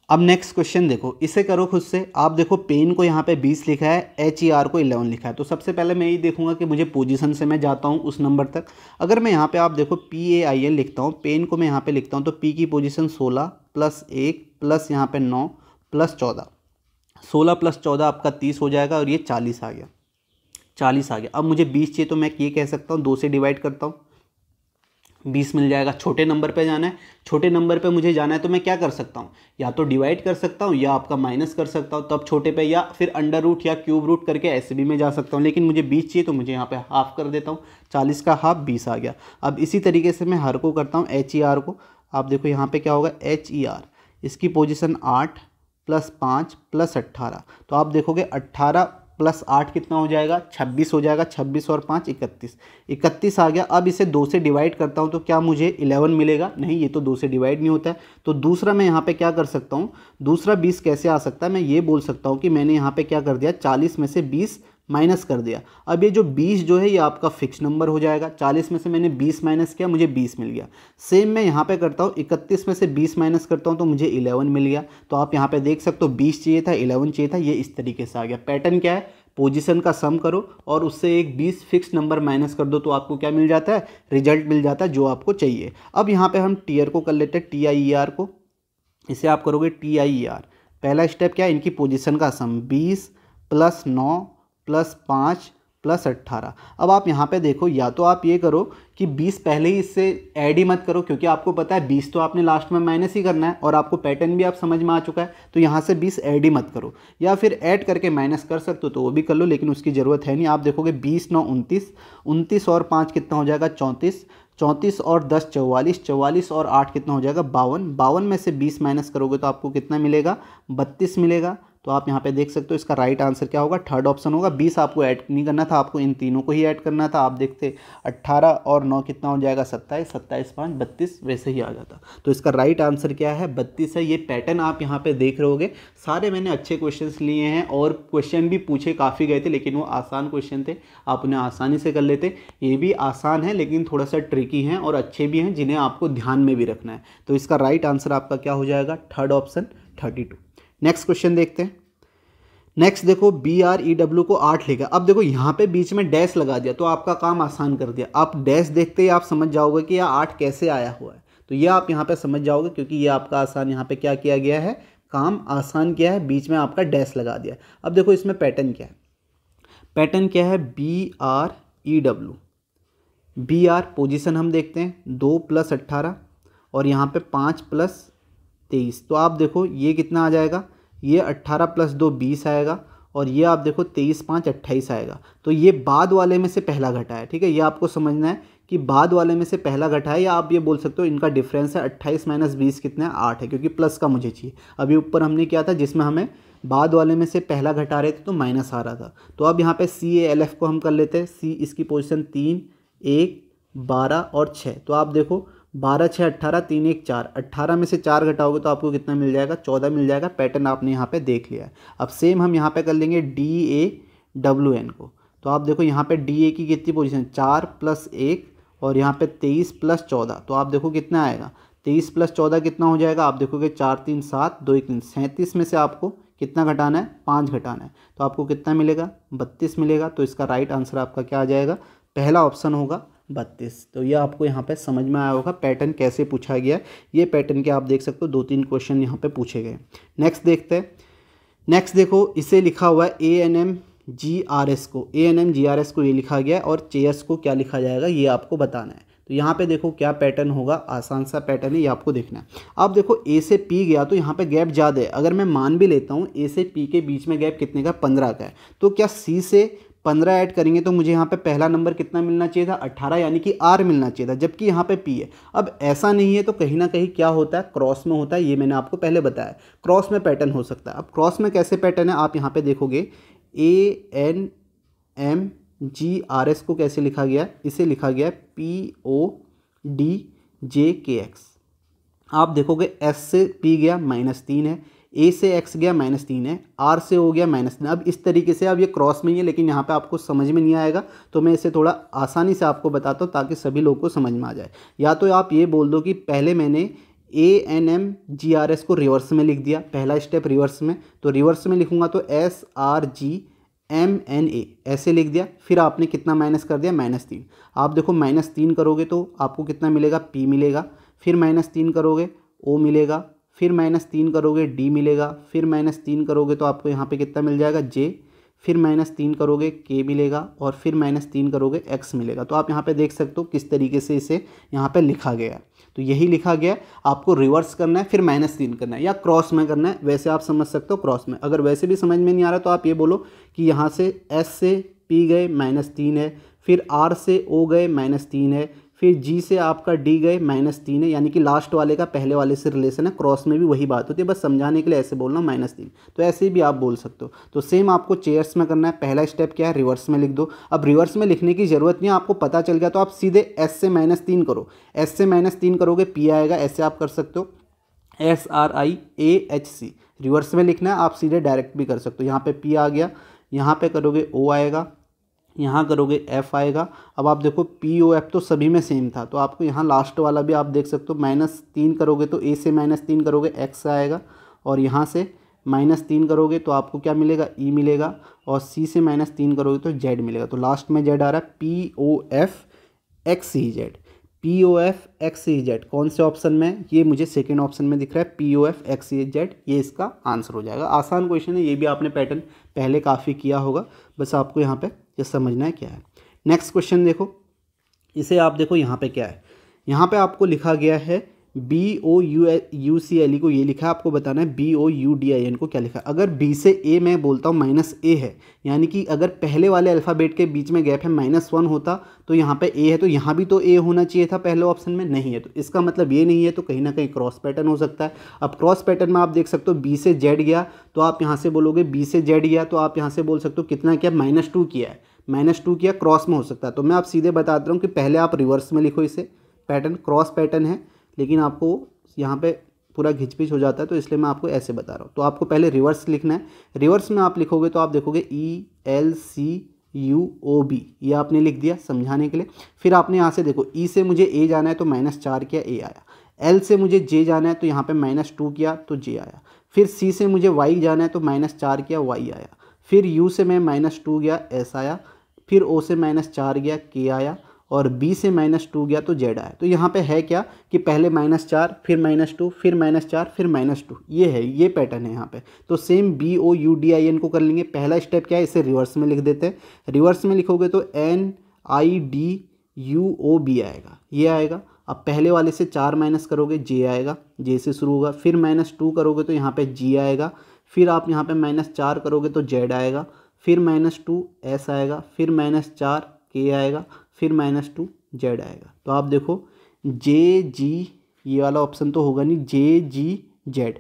अब नेक्स्ट क्वेश्चन देखो, इसे करो खुद से। आप देखो पेन को यहाँ पे 20 लिखा है, HER को 11 लिखा है। तो सबसे पहले मैं ये देखूंगा कि मुझे पोजीशन से मैं जाता हूँ उस नंबर तक। अगर मैं यहाँ पे आप देखो PAIN लिखता हूँ, पेन को मैं यहाँ पे लिखता हूँ, तो P की पोजीशन 16 प्लस 1 प्लस यहाँ पे 9 प्लस 14, 16 प्लस 14 आपका 30 हो जाएगा, और ये 40 आ गया, 40 आ गया। अब मुझे 20 चाहिए, तो मैं ये कह सकता हूँ 2 से डिवाइड करता हूँ, 20 मिल जाएगा। छोटे नंबर पे जाना है, छोटे नंबर पे मुझे जाना है, तो मैं क्या कर सकता हूँ, या तो डिवाइड कर सकता हूँ या आपका माइनस कर सकता हूँ तब छोटे पे, या फिर अंडर रूट या क्यूब रूट करके ऐसे भी मैं जा सकता हूँ। लेकिन मुझे 20 चाहिए तो मुझे यहाँ पे हाफ कर देता हूँ, 40 का हाफ 20 आ गया। अब इसी तरीके से मैं हर को करता हूँ, HER को। आप देखो यहाँ पे क्या होगा HER, इसकी पोजीशन 8 प्लस 5 प्लस 18, तो आप देखोगे 18 प्लस 8 कितना हो जाएगा 26 हो जाएगा। 26 और 5 31, 31 आ गया। अब इसे 2 से डिवाइड करता हूं तो क्या मुझे 11 मिलेगा, नहीं, ये तो 2 से डिवाइड नहीं होता है। तो दूसरा मैं यहाँ पे क्या कर सकता हूँ, दूसरा 20 कैसे आ सकता है, मैं ये बोल सकता हूँ कि मैंने यहाँ पे क्या कर दिया, 40 में से 20 माइनस कर दिया। अब ये जो 20 जो है ये आपका फिक्स नंबर हो जाएगा। 40 में से मैंने 20 माइनस किया, मुझे 20 मिल गया। सेम मैं यहाँ पे करता हूँ, 31 में से 20 माइनस करता हूँ तो मुझे 11 मिल गया। तो आप यहाँ पे देख सकते हो 20 चाहिए था, 11 चाहिए था, ये इस तरीके से आ गया। पैटर्न क्या है, पोजीशन का सम करो और उससे एक 20 फिक्स नंबर माइनस कर दो, तो आपको क्या मिल जाता है, रिजल्ट मिल जाता है जो आपको चाहिए। अब यहाँ पे हम टीयर को कर लेते हैं, TIER को। इसे आप करोगे TIER। पहला स्टेप क्या है, इनकी पोजीशन का सम 20 + 9 + 5 + 18। अब आप यहाँ पे देखो, या तो आप ये करो कि 20 पहले ही इससे ऐड ही मत करो, क्योंकि आपको पता है 20 तो आपने लास्ट में माइनस ही करना है और आपको पैटर्न भी आप समझ में आ चुका है, तो यहाँ से 20 ऐड ही मत करो। या फिर ऐड करके माइनस कर सकते हो तो वो भी कर लो, लेकिन उसकी ज़रूरत है नहीं। आप देखोगे 20 9 29, 29 और 5 कितना हो जाएगा 34, 34 और 10 44, 44 और 8 कितना हो जाएगा 52, 52 में से 20 माइनस करोगे तो आपको कितना मिलेगा 32 मिलेगा। तो आप यहाँ पे देख सकते हो इसका राइट आंसर क्या होगा, थर्ड ऑप्शन होगा। 20 आपको ऐड नहीं करना था, आपको इन तीनों को ही ऐड करना था। आप देखते 18 और 9 कितना हो जाएगा 27, 27 5 32, वैसे ही आ जाता। तो इसका राइट आंसर क्या है 32 है। ये पैटर्न आप यहाँ पे देख रहे होगे, सारे मैंने अच्छे क्वेश्चंस लिए हैं और क्वेश्चन भी पूछे काफ़ी गए थे, लेकिन वो आसान क्वेश्चन थे, आप उन्हें आसानी से कर लेते। ये भी आसान है लेकिन थोड़ा सा ट्रिकी हैं और अच्छे भी हैं, जिन्हें आपको ध्यान में भी रखना है। तो इसका राइट आंसर आपका क्या हो जाएगा, थर्ड ऑप्शन 32। नेक्स्ट क्वेश्चन देखते हैं। नेक्स्ट देखो BREW को 8 लिखा। अब देखो यहाँ पे बीच में डैश लगा दिया तो आपका काम आसान कर दिया। आप डैश देखते ही आप समझ जाओगे कि यह 8 कैसे आया हुआ है, तो ये आप यहाँ पे समझ जाओगे, क्योंकि ये आपका आसान यहाँ पे क्या किया गया है, काम आसान किया है, बीच में आपका डैश लगा दिया। अब देखो इसमें पैटर्न क्या है, पैटर्न क्या है BREW। BR पोजीशन हम देखते हैं 2 + 18 और यहाँ पे 5 + 23। तो आप देखो ये कितना आ जाएगा, ये 18 + 2 20 आएगा और ये आप देखो 23 5 28 आएगा। तो ये बाद वाले में से पहला घटा है, ठीक है। ये आपको समझना है कि बाद वाले में से पहला घटा है, या आप ये बोल सकते हो इनका डिफरेंस है। 28 - 20 कितना है 8 है, क्योंकि प्लस का मुझे चाहिए। अभी ऊपर हमने किया था जिसमें हमें बाद वाले में से पहला घटा रहे थे तो माइनस आ रहा था। तो अब यहाँ पे CALF को हम कर लेते हैं। C इसकी पोजीशन 3 1 12 और 6। तो आप देखो 12 6 18, 3 1 4, 18 में से 4 घटाओगे तो आपको कितना मिल जाएगा 14 मिल जाएगा। पैटर्न आपने यहाँ पे देख लिया है। अब सेम हम यहाँ पे कर लेंगे DAWN को। तो आप देखो यहाँ पे DA की कितनी पोजीशन 4 + 1 और यहाँ पे 23 + 14। तो आप देखो कितना आएगा 23 + 14 कितना हो जाएगा, आप देखोगे 4 3 7 2 1 3, 37 में से आपको कितना घटाना है 5 घटाना है। तो आपको कितना मिलेगा 32 मिलेगा। तो इसका राइट आंसर आपका क्या आ जाएगा, पहला ऑप्शन होगा 32। तो ये आपको यहाँ पे समझ में आया होगा पैटर्न कैसे पूछा गया है। ये पैटर्न के आप देख सकते हो 2-3 क्वेश्चन यहाँ पे पूछे गए। नेक्स्ट देखते हैं। नेक्स्ट देखो इसे लिखा हुआ है ANMGRS को, ANMGRS को ये लिखा गया है और चेयर्स को क्या लिखा जाएगा ये आपको बताना है। तो यहाँ पे देखो क्या पैटर्न होगा, आसान सा पैटर्न है, ये आपको देखना है। अब देखो A से P गया तो यहाँ पे गैप ज़्यादा है। अगर मैं मान भी लेता हूँ A से P के बीच में गैप कितने का 15 का है, तो क्या C से 15 ऐड करेंगे तो मुझे यहाँ पे पहला नंबर कितना मिलना चाहिए था 18, यानी कि R मिलना चाहिए था, जबकि यहाँ पे P है। अब ऐसा नहीं है तो कहीं ना कहीं क्या होता है, क्रॉस में होता है। ये मैंने आपको पहले बताया, क्रॉस में पैटर्न हो सकता है। अब क्रॉस में कैसे पैटर्न है, आप यहाँ पे देखोगे ANMGRS को कैसे लिखा गया है, इसे लिखा गया है PODJKX। आप देखोगे S से P गया -3 है, A से X गया -3 है, R से O गया -3। अब इस तरीके से अब ये क्रॉस में ही है, लेकिन यहाँ पे आपको समझ में नहीं आएगा, तो मैं इसे थोड़ा आसानी से आपको बताता हूँ ताकि सभी लोगों को समझ में आ जाए। या तो आप ये बोल दो कि पहले मैंने ANMGRS को रिवर्स में लिख दिया, पहला स्टेप रिवर्स में, तो रिवर्स में लिखूंगा तो SRGMNA ऐसे लिख दिया। फिर आपने कितना माइनस कर दिया -3। आप देखो -3 करोगे तो आपको कितना मिलेगा P मिलेगा, फिर -3 करोगे O मिलेगा, फिर -3 करोगे D मिलेगा, फिर -3 करोगे तो आपको यहाँ पे कितना मिल जाएगा J, फिर -3 करोगे K मिलेगा और फिर -3 करोगे X मिलेगा। तो आप यहाँ पे देख सकते हो किस तरीके से इसे यहाँ पे लिखा गया है। तो यही लिखा गया है, आपको रिवर्स करना है फिर -3 करना है या क्रॉस में करना है, वैसे आप समझ सकते हो क्रॉस में। अगर वैसे भी समझ में नहीं आ रहा तो आप ये बोलो कि यहाँ से S से P गए -3 है, फिर R से O गए -3 है, फिर G से आपका D गए -3 है, यानी कि लास्ट वाले का पहले वाले से रिलेशन है। क्रॉस में भी वही बात होती है, बस समझाने के लिए ऐसे बोलना -3। तो ऐसे भी आप बोल सकते हो। तो सेम आपको चेयर्स में करना है। पहला स्टेप क्या है, रिवर्स में लिख दो। अब रिवर्स में लिखने की ज़रूरत नहीं है, आपको पता चल गया तो आप सीधे S से -3 करो। S से -3 करोगे P आएगा, ऐसे आप कर सकते हो SRIAHC। रिवर्स में लिखना है, आप सीधे डायरेक्ट भी कर सकते हो। यहाँ पे P आ गया, यहाँ पे करोगे O आएगा, यहाँ करोगे F आएगा। अब आप देखो POF तो सभी में सेम था, तो आपको यहाँ लास्ट वाला भी आप देख सकते हो। -3 करोगे तो A से -3 करोगे X आएगा, और यहाँ से -3 करोगे तो आपको क्या मिलेगा E मिलेगा, और C से -3 करोगे तो Z मिलेगा। तो लास्ट में Z आ रहा है POFXCZ। POFXEZ कौन से ऑप्शन में? ये मुझे सेकेंड ऑप्शन में दिख रहा है POFXEZ, ये इसका आंसर हो जाएगा। आसान क्वेश्चन है, ये भी आपने पैटर्न पहले काफ़ी किया होगा, बस आपको यहाँ पे ये समझना है क्या है। नेक्स्ट क्वेश्चन देखो, इसे आप देखो यहाँ पे क्या है, यहाँ पे आपको लिखा गया है BOUCLE को ये लिखा है, आपको बताना है BOUDIN को क्या लिखा है। अगर B से A मैं बोलता हूँ -A है, यानी कि अगर पहले वाले अल्फ़ाबेट के बीच में गैप है -1 होता तो यहाँ पे A है, तो यहाँ भी तो A होना चाहिए था पहले ऑप्शन में, नहीं है, तो इसका मतलब ये नहीं है, तो कहीं ना कहीं क्रॉस पैटर्न हो सकता है। अब क्रॉस पैटर्न में आप देख सकते हो B से Z गया तो आप यहाँ से बोलोगे B से Z गया तो आप यहाँ से बोल सकते हो कितना किया, -2 किया है, -2 किया, क्रॉस में हो सकता है। तो मैं आप सीधे बता रहा हूँ कि पहले आप रिवर्स में लिखो, इसे पैटर्न क्रॉस पैटर्न है, लेकिन आपको यहाँ पे पूरा घिचपिच हो जाता है, तो इसलिए मैं आपको ऐसे बता रहा हूँ। तो आपको पहले रिवर्स लिखना है, रिवर्स में आप लिखोगे तो आप देखोगे ELCUOB, ये आपने लिख दिया समझाने के लिए। फिर आपने यहाँ से देखो E से मुझे A जाना है तो -4 किया, A आया। L से मुझे J जाना है तो यहाँ पे -2 किया तो J आया। फिर C से मुझे Y जाना है तो -4 किया, Y आया। फिर U से मैं -2 गया, S आया। फिर O से -4 गया, K आया। और B से -2 गया तो Z आया। तो यहाँ पे है क्या कि पहले -4 फिर -2 फिर -4 फिर -2, ये है, ये पैटर्न है यहाँ पे। तो सेम BOUDIN को कर लेंगे। पहला स्टेप क्या है, इसे रिवर्स में लिख देते हैं। रिवर्स में लिखोगे तो NIDUOB आएगा, ये आएगा। अब पहले वाले से 4 माइनस करोगे, J आएगा, J से शुरू होगा। फिर -2 करोगे तो यहाँ पे G आएगा। फिर आप यहाँ पे -4 करोगे तो Z आएगा। फिर -2 S आएगा। फिर -4 K आएगा। फिर -2 Z आएगा। तो आप देखो JG, ये वाला ऑप्शन तो होगा नहीं, JGZ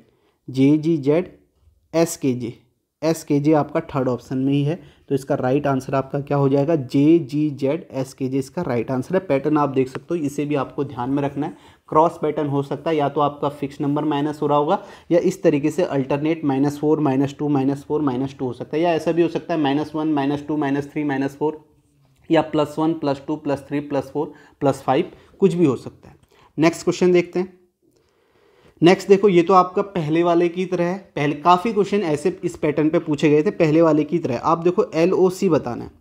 SKJ आपका थर्ड ऑप्शन में ही है। तो इसका राइट आंसर आपका क्या हो जाएगा, JGZ SKJ इसका राइट आंसर है। पैटर्न आप देख सकते हो, इसे भी आपको ध्यान में रखना है। क्रॉस पैटर्न हो सकता है, या तो आपका फिक्स नंबर माइनस हो रहा होगा, या इस तरीके से अल्टरनेट -4 -2 -4 -2 हो सकता है, या ऐसा भी हो सकता है -1 -2 -3 -4, या +1 +2 +3 +4 +5, कुछ भी हो सकता है। नेक्स्ट क्वेश्चन देखते हैं। नेक्स्ट देखो, ये तो आपका पहले वाले की तरह है, पहले काफ़ी क्वेश्चन ऐसे इस पैटर्न पे पूछे गए थे पहले वाले की तरह। आप देखो LOC बताना है।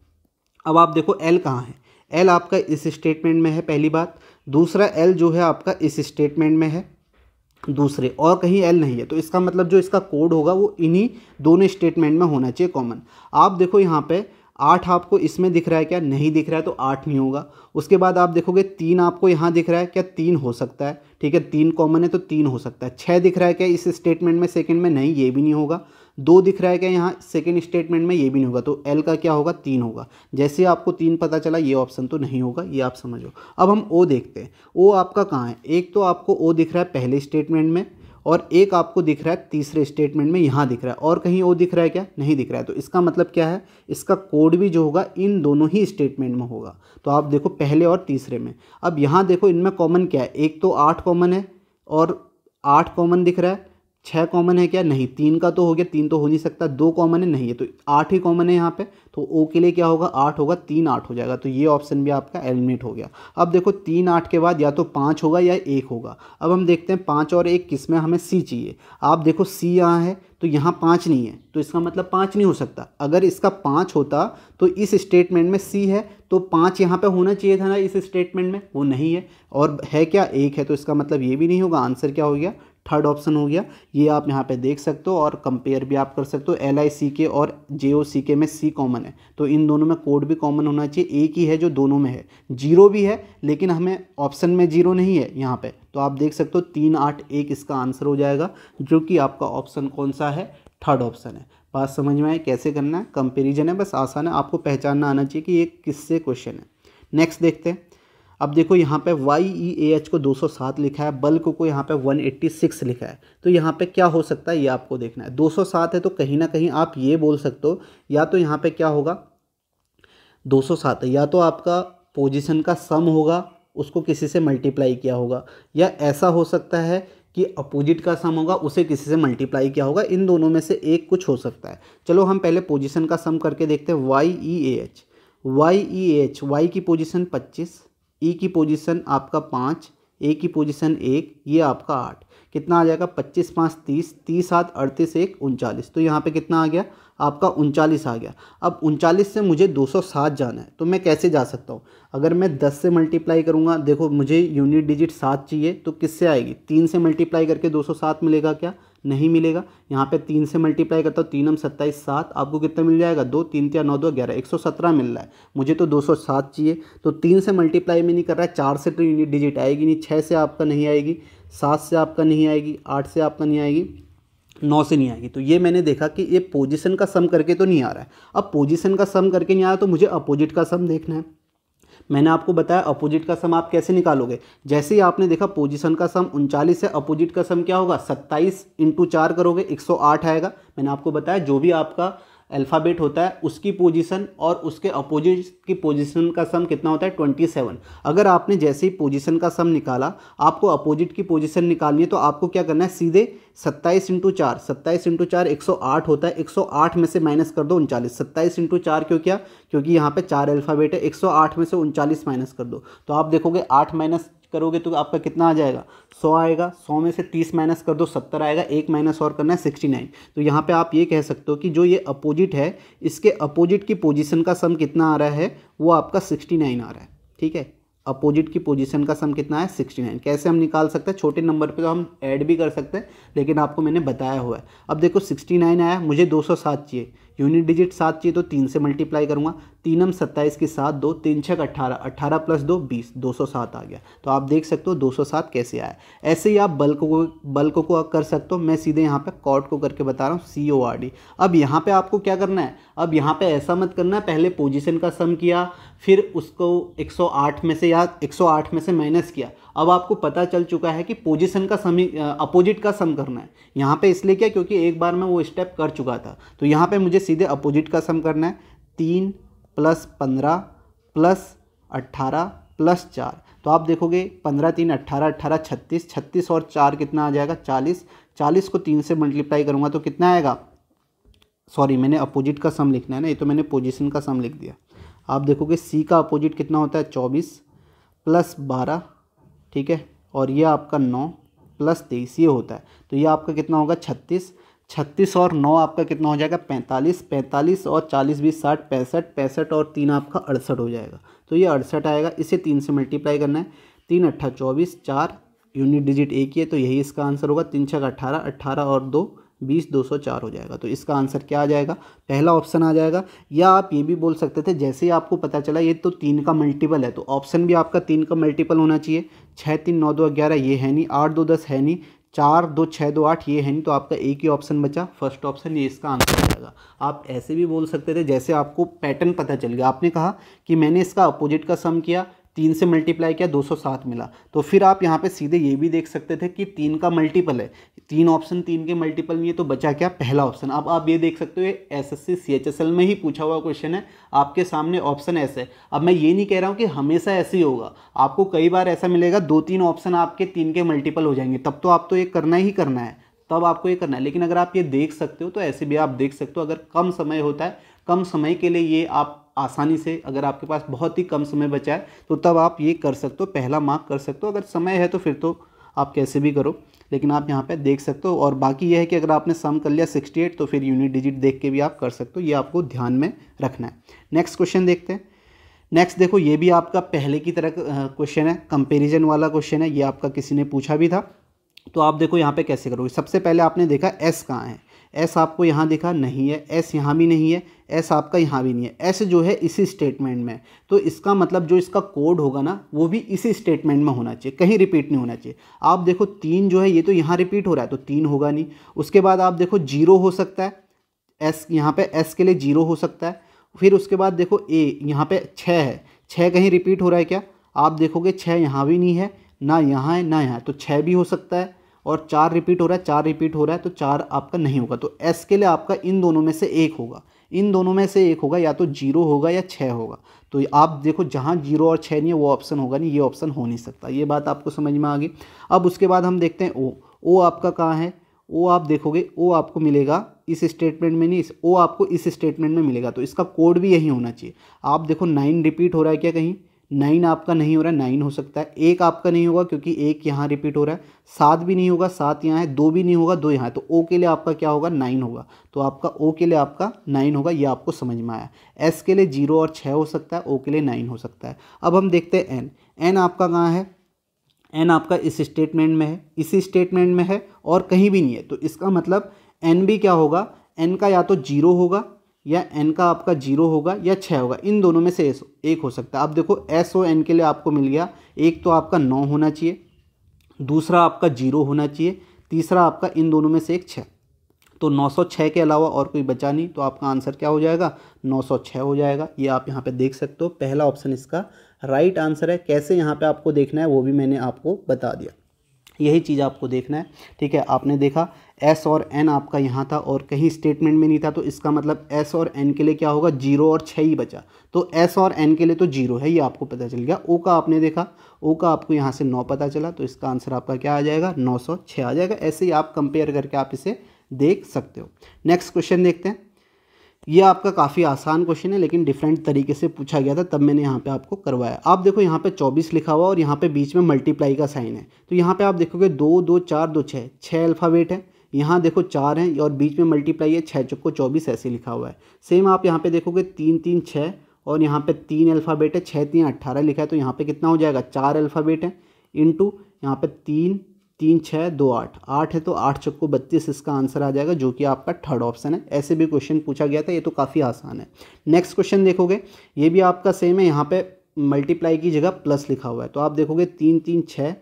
अब आप देखो L कहाँ है, L आपका इस स्टेटमेंट में है, पहली बात। दूसरा L जो है आपका इस स्टेटमेंट में है, दूसरे और कहीं L नहीं है। तो इसका मतलब जो इसका कोड होगा वो इन्हीं दोनों स्टेटमेंट में होना चाहिए कॉमन। आप देखो यहाँ पे 8 आपको इसमें दिख रहा है क्या, नहीं दिख रहा है, तो 8 नहीं होगा। उसके बाद आप देखोगे 3 आपको यहाँ दिख रहा है क्या, 3 हो सकता है, ठीक है, 3 कॉमन है तो 3 हो सकता है। 6 दिख रहा है क्या इस स्टेटमेंट में सेकंड में, नहीं, ये भी नहीं होगा। 2 दिख रहा है क्या यहाँ सेकंड स्टेटमेंट में, ये भी नहीं होगा। तो L का क्या होगा, 3 होगा। जैसे आपको 3 पता चला, ये ऑप्शन तो नहीं होगा, ये आप समझो। अब हम O देखते हैं। O आपका कहाँ है, एक तो आपको O दिख रहा है पहले स्टेटमेंट में, और एक आपको दिख रहा है तीसरे स्टेटमेंट में, यहाँ दिख रहा है। और कहीं O दिख रहा है क्या, नहीं दिख रहा है। तो इसका मतलब क्या है, इसका कोड भी जो होगा इन दोनों ही स्टेटमेंट में होगा। तो आप देखो पहले और तीसरे में। अब यहाँ देखो इनमें कॉमन क्या है, एक तो 8 कॉमन है, और 8 कॉमन दिख रहा है। 6 कॉमन है क्या, नहीं, 3 का तो हो गया, 3 तो हो नहीं सकता। 2 कॉमन है, नहीं है, तो 8 ही कॉमन है यहाँ पे। तो O के लिए क्या होगा, 8 होगा, 3 8 हो जाएगा। तो ये ऑप्शन भी आपका एलिमिनेट हो गया। अब देखो 3 8 के बाद या तो 5 होगा या 1 होगा। अब हम देखते हैं 5 और 1 किस में, हमें C चाहिए। आप देखो C यहाँ है तो यहाँ 5 नहीं है, तो इसका मतलब 5 नहीं हो सकता। अगर इसका 5 होता तो इस स्टेटमेंट में C है तो 5 यहाँ पे होना चाहिए था ना इस स्टेटमेंट में, वो नहीं है। और है क्या, 1 है, तो इसका मतलब ये भी नहीं होगा। आंसर क्या हो गया, थर्ड ऑप्शन हो गया। ये आप यहाँ पे देख सकते हो, और कंपेयर भी आप कर सकते हो। LICK और JOCK में C कॉमन है, तो इन दोनों में कोड भी कॉमन होना चाहिए। एक ही है जो दोनों में है, 0 भी है, लेकिन हमें ऑप्शन में 0 नहीं है यहाँ पे। तो आप देख सकते हो 3 8 1 इसका आंसर हो जाएगा, जो कि आपका ऑप्शन कौन सा है, थर्ड ऑप्शन है। बात समझ में आए कैसे करना है, कंपेरिजन है, बस आसान है, आपको पहचानना आना चाहिए कि ये किससे क्वेश्चन है। नेक्स्ट देखते हैं। अब देखो यहाँ पे YEAH को 207 लिखा है, बल्क को यहाँ पे 186 लिखा है। तो यहाँ पे क्या हो सकता है ये आपको देखना है। 207 है तो कहीं ना कहीं आप ये बोल सकते हो, या तो यहाँ पे क्या होगा, 207 है, या तो आपका पोजीशन का सम होगा, उसको किसी से मल्टीप्लाई किया होगा, या ऐसा हो सकता है कि अपोजिट का सम होगा, उसे किसी से मल्टीप्लाई किया होगा। इन दोनों में से एक कुछ हो सकता है। चलो हम पहले पोजीशन का सम करके देखते हैं। YEAH, Y की पोजीशन 25, E की पोजीशन आपका 5, A की पोजीशन 1, ये आपका 8, कितना आ जाएगा, 25 5 30, 30 7 38 1 39। तो यहाँ पे कितना आ गया आपका 39 आ गया। अब 39 से मुझे 207 जाना है, तो मैं कैसे जा सकता हूँ? अगर मैं 10 से मल्टीप्लाई करूँगा, देखो मुझे यूनिट डिजिट 7 चाहिए, तो किससे आएगी? 3 से मल्टीप्लाई करके 207 मिलेगा क्या? नहीं मिलेगा। यहाँ पे 3 से मल्टीप्लाई करता हूँ, 3 हम 27 7, आपको कितना मिल जाएगा? 2 3 3 9 2 11, 117 मिल रहा है। मुझे तो 207 चाहिए, तो 3 से मल्टीप्लाई में नहीं कर रहा है, 4 से तो यूनिट डिजिट आएगी नहीं, 6 से आपका नहीं आएगी, 7 से आपका नहीं आएगी, 8 से आपका नहीं आएगी, 9 से नहीं आएगी। तो ये मैंने देखा कि ये पोजीशन का सम करके तो नहीं आ रहा है। अब पोजीशन का सम करके नहीं आया तो मुझे अपोजिट का सम देखना है। मैंने आपको बताया अपोजिट का सम आप कैसे निकालोगे। जैसे ही आपने देखा पोजीशन का सम 39 है, अपोजिट का सम क्या होगा? 27 × 4 करोगे 108 आएगा। मैंने आपको बताया जो भी आपका अल्फ़ाबेट होता है उसकी पोजीशन और उसके अपोजिट की पोजीशन का सम कितना होता है? 27। अगर आपने जैसे ही पोजीशन का सम निकाला, आपको अपोजिट की पोजीशन निकालनी है, तो आपको क्या करना है? सीधे 27 × 4, 27 × 4 108 होता है, 108 में से माइनस कर दो 39। 27 × 4 क्यों किया? क्योंकि यहाँ पे 4 अल्फ़ाबेट है, 108 में से 39 माइनस कर दो, तो आप देखोगे 8 माइनस करोगे तो आपका कितना आ जाएगा? 100 आएगा। 100 में से 30 माइनस कर दो, 70 आएगा। एक माइनस और करना है, 69। तो यहाँ पे आप ये कह सकते हो कि जो ये अपोजिट है, इसके अपोजिट की पोजीशन का सम कितना आ रहा है? वो आपका 69 आ रहा है। ठीक है, अपोजिट की पोजीशन का सम कितना है? 69। कैसे हम निकाल सकते हैं? छोटे नंबर पे तो हम ऐड भी कर सकते हैं, लेकिन आपको मैंने बताया हुआ है। अब देखो 69 आया, मुझे 207 चाहिए, यूनिट डिजिट 7 चाहिए, तो 3 से मल्टीप्लाई करूँगा। 3 हम 27 की 7, 2 3 6 18, 18 + 2 20, 207 आ गया। तो आप देख सकते हो 207 कैसे आया। ऐसे ही आप बल्क को कर सकते हो। मैं सीधे यहाँ पे कॉर्ड को करके बता रहा हूँ, CORD। अब यहाँ पे आपको क्या करना है? अब यहाँ पे ऐसा मत करना है पहले पोजीशन का सम किया, फिर उसको 108 में से या 108 में से माइनस किया। अब आपको पता चल चुका है कि पोजीशन का सम अपोजिट का सम करना है। यहाँ पे इसलिए क्या? क्योंकि एक बार मैं वो स्टेप कर चुका था। तो यहाँ पे मुझे सीधे अपोजिट का सम करना है। 3 + 15 + 18 + 4। तो आप देखोगे 15 3 18, 18 36, 36 और 4 कितना आ जाएगा? 40। 40 को 3 से मल्टीप्लाई करूँगा तो कितना आएगा? सॉरी, मैंने अपोजिट का सम लिखना है ना, ये तो मैंने पोजीशन का सम लिख दिया। आप देखोगे C का अपोजिट कितना होता है? 24 + 12, ठीक है, और ये आपका 9 + 23 ये होता है। तो ये आपका कितना होगा? 36। 36 और 9 आपका कितना हो जाएगा? 45। 45 और 40 20 60, 65। 65 और 3 आपका 68 हो जाएगा। तो ये 68 आएगा। इसे 3 से मल्टीप्लाई करना है। 3 × 8 = 24, 4 यूनिट डिजिट एक ही है, तो यही इसका आंसर होगा। 3 × 6 = 18, 18 और 2 20, 204 हो जाएगा। तो इसका आंसर क्या आ जाएगा? पहला ऑप्शन आ जाएगा। या आप ये भी बोल सकते थे, जैसे ही आपको पता चला ये तो 3 का मल्टीपल है, तो ऑप्शन भी आपका 3 का मल्टीपल होना चाहिए। 6 3 9 2 11 ये है नहीं, 8 2 10 है नहीं, 4 2 6 2 8 ये है नहीं, तो आपका एक ही ऑप्शन बचा, फर्स्ट ऑप्शन, ये इसका आंसर हो जाएगा। आप ऐसे भी बोल सकते थे, जैसे आपको पैटर्न पता चल गया, आपने कहा कि मैंने इसका अपोजिट का सम किया, 3 से मल्टीप्लाई किया, 207 मिला, तो फिर आप यहाँ पे सीधे ये भी देख सकते थे कि 3 का मल्टीपल है। 3 ऑप्शन 3 के मल्टीपल नहीं है, तो बचा क्या? पहला ऑप्शन। अब आप ये देख सकते हो ये SSC CHSL में ही पूछा हुआ क्वेश्चन है, आपके सामने ऑप्शन ऐसे है। अब मैं ये नहीं कह रहा हूँ कि हमेशा ऐसे ही होगा, आपको कई बार ऐसा मिलेगा 2-3 ऑप्शन आपके 3 के मल्टीपल हो जाएंगे, तब तो आप तो ये करना ही करना है, तब आपको ये करना है। लेकिन अगर आप ये देख सकते हो तो ऐसे भी आप देख सकते हो। अगर कम समय होता है, कम समय के लिए ये आप आसानी से, अगर आपके पास बहुत ही कम समय बचा है तो तब आप ये कर सकते हो, पहला मार्क कर सकते हो। अगर समय है तो फिर तो आप कैसे भी करो, लेकिन आप यहाँ पे देख सकते हो। और बाकी ये है कि अगर आपने सम कर लिया 68 तो फिर यूनिट डिजिट देख के भी आप कर सकते हो, ये आपको ध्यान में रखना है। नेक्स्ट क्वेश्चन देखते हैं। नेक्स्ट देखो, ये भी आपका पहले की तरह क्वेश्चन है, कंपेरिजन वाला क्वेश्चन है, ये आपका किसी ने पूछा भी था। तो आप देखो यहाँ पे कैसे करोगे। सबसे पहले आपने देखा S कहाँ है, S आपको यहाँ दिखा नहीं है, S यहाँ भी नहीं है, S आपका यहाँ भी नहीं है, S जो है इसी स्टेटमेंट में, तो इसका मतलब जो इसका कोड होगा ना वो भी इसी स्टेटमेंट में होना चाहिए, कहीं रिपीट नहीं होना चाहिए। आप देखो 3 जो है ये तो यहाँ रिपीट हो रहा है, तो 3 होगा नहीं। उसके बाद आप देखो 0 हो सकता है, S यहाँ पे S के लिए 0 हो सकता है। फिर उसके बाद देखो A यहाँ पे 6 है, 6 कहीं रिपीट हो रहा है क्या? आप देखोगे 6 यहाँ भी नहीं है, ना यहाँ है ना यहाँ, तो 6 भी हो सकता है। और 4 रिपीट हो रहा है, 4 रिपीट हो रहा है, तो 4 आपका नहीं होगा। तो S के लिए आपका इन दोनों में से एक होगा, इन दोनों में से एक होगा, या तो 0 होगा या 6 होगा। तो आप देखो जहाँ 0 और 6 नहीं है वो ऑप्शन होगा नहीं, ये ऑप्शन हो नहीं सकता। ये बात आपको समझ में आ गई। अब उसके बाद हम देखते हैं O आपका कहाँ है। O आप देखोगे O आपको मिलेगा इस स्टेटमेंट में नहीं, O आपको इस स्टेटमेंट में मिलेगा, तो इसका कोड भी यही होना चाहिए। आप देखो 9 रिपीट हो रहा है क्या? कहीं 9 आपका नहीं हो रहा है, 9 हो सकता है। 1 आपका नहीं होगा क्योंकि 1 यहाँ रिपीट हो रहा है। 7 भी नहीं होगा, 7 यहाँ है। 2 भी नहीं होगा, 2 यहाँ है। तो ओ के लिए आपका क्या होगा, 9 होगा। तो आपका ओ के लिए आपका 9 होगा, ये आपको समझ में आया। एस के लिए 0 और 6 हो सकता है, ओ के लिए 9 हो सकता है। अब हम देखते हैं एन। एन आपका कहाँ है, एन आपका इस स्टेटमेंट में है, इसी स्टेटमेंट में है और कहीं भी नहीं है। तो इसका मतलब एन भी क्या होगा, एन का या तो 0 होगा या एन का आपका 0 होगा या 6 होगा, इन दोनों में से एक हो सकता है। अब देखो एस और एन के लिए आपको मिल गया, एक तो आपका 9 होना चाहिए, दूसरा आपका 0 होना चाहिए, तीसरा आपका इन दोनों में से एक 6। तो 906 के अलावा और कोई बचा नहीं, तो आपका आंसर क्या हो जाएगा, 906 हो जाएगा। ये आप यहाँ पे देख सकते हो, पहला ऑप्शन इसका राइट आंसर है। कैसे यहाँ पे आपको देखना है वो भी मैंने आपको बता दिया, यही चीज़ आपको देखना है। ठीक है, आपने देखा एस और एन आपका यहाँ था और कहीं स्टेटमेंट में नहीं था, तो इसका मतलब एस और एन के लिए क्या होगा, 0 और 6 ही बचा। तो एस और एन के लिए तो 0 है, ये आपको पता चल गया। ओ का आपने देखा, ओ का आपको यहाँ से 9 पता चला, तो इसका आंसर आपका क्या आ जाएगा, 906 आ जाएगा। ऐसे ही आप कंपेयर करके आप इसे देख सकते हो। नेक्स्ट क्वेश्चन देखते हैं। ये आपका काफ़ी आसान क्वेश्चन है, लेकिन डिफरेंट तरीके से पूछा गया था, तब मैंने यहाँ पे आपको करवाया। आप देखो यहाँ पे 24 लिखा हुआ और यहाँ पे बीच में मल्टीप्लाई का साइन है। तो यहाँ पे आप देखोगे 2 2 4 2 6, 6 अल्फ़ाबेट है। यहाँ देखो 4 हैं और बीच में मल्टीप्लाई है, 6 चौको 24 ऐसे लिखा हुआ है। सेम आप यहाँ पे देखोगे 3 3 6 और यहाँ पे 3 अल्फ़ाबेट है, 6 3 18 लिखा है। तो यहाँ पे कितना हो जाएगा, 4 अल्फ़ाबेट है इंटू यहाँ पे 3 3 6 2 8, 8 है तो 8 चौको 32 इसका आंसर आ जाएगा, जो कि आपका थर्ड ऑप्शन है। ऐसे भी क्वेश्चन पूछा गया था, ये तो काफ़ी आसान है। नेक्स्ट क्वेश्चन देखोगे, ये भी आपका सेम है। यहाँ पे मल्टीप्लाई की जगह प्लस लिखा हुआ है, तो आप देखोगे 3 3 6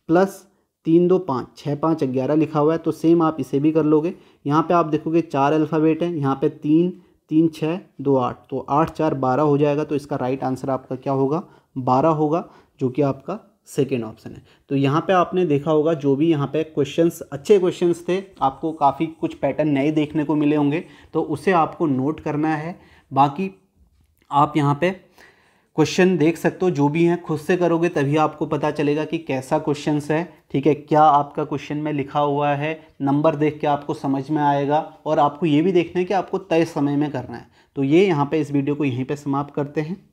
प्लस 3 2 5, 6 5 11 लिखा हुआ है। तो सेम आप इसे भी कर लोगे। यहाँ पे आप देखोगे 4 अल्फ़ाबेट है, यहाँ पे 3 3 6 2 8, तो 8 4 12 हो जाएगा। तो इसका राइट आंसर आपका क्या होगा, 12 होगा, जो कि आपका सेकेंड ऑप्शन है। तो यहाँ पे आपने देखा होगा, जो भी यहाँ पे क्वेश्चंस अच्छे क्वेश्चंस थे, आपको काफ़ी कुछ पैटर्न नए देखने को मिले होंगे, तो उसे आपको नोट करना है। बाकी आप यहाँ पे क्वेश्चन देख सकते हो, जो भी हैं खुद से करोगे तभी आपको पता चलेगा कि कैसा क्वेश्चंस है। ठीक है, क्या आपका क्वेश्चन में लिखा हुआ है, नंबर देख के आपको समझ में आएगा। और आपको ये भी देखना है कि आपको तय समय में करना है। तो ये यहाँ पे इस वीडियो को यहीं पे समाप्त करते हैं।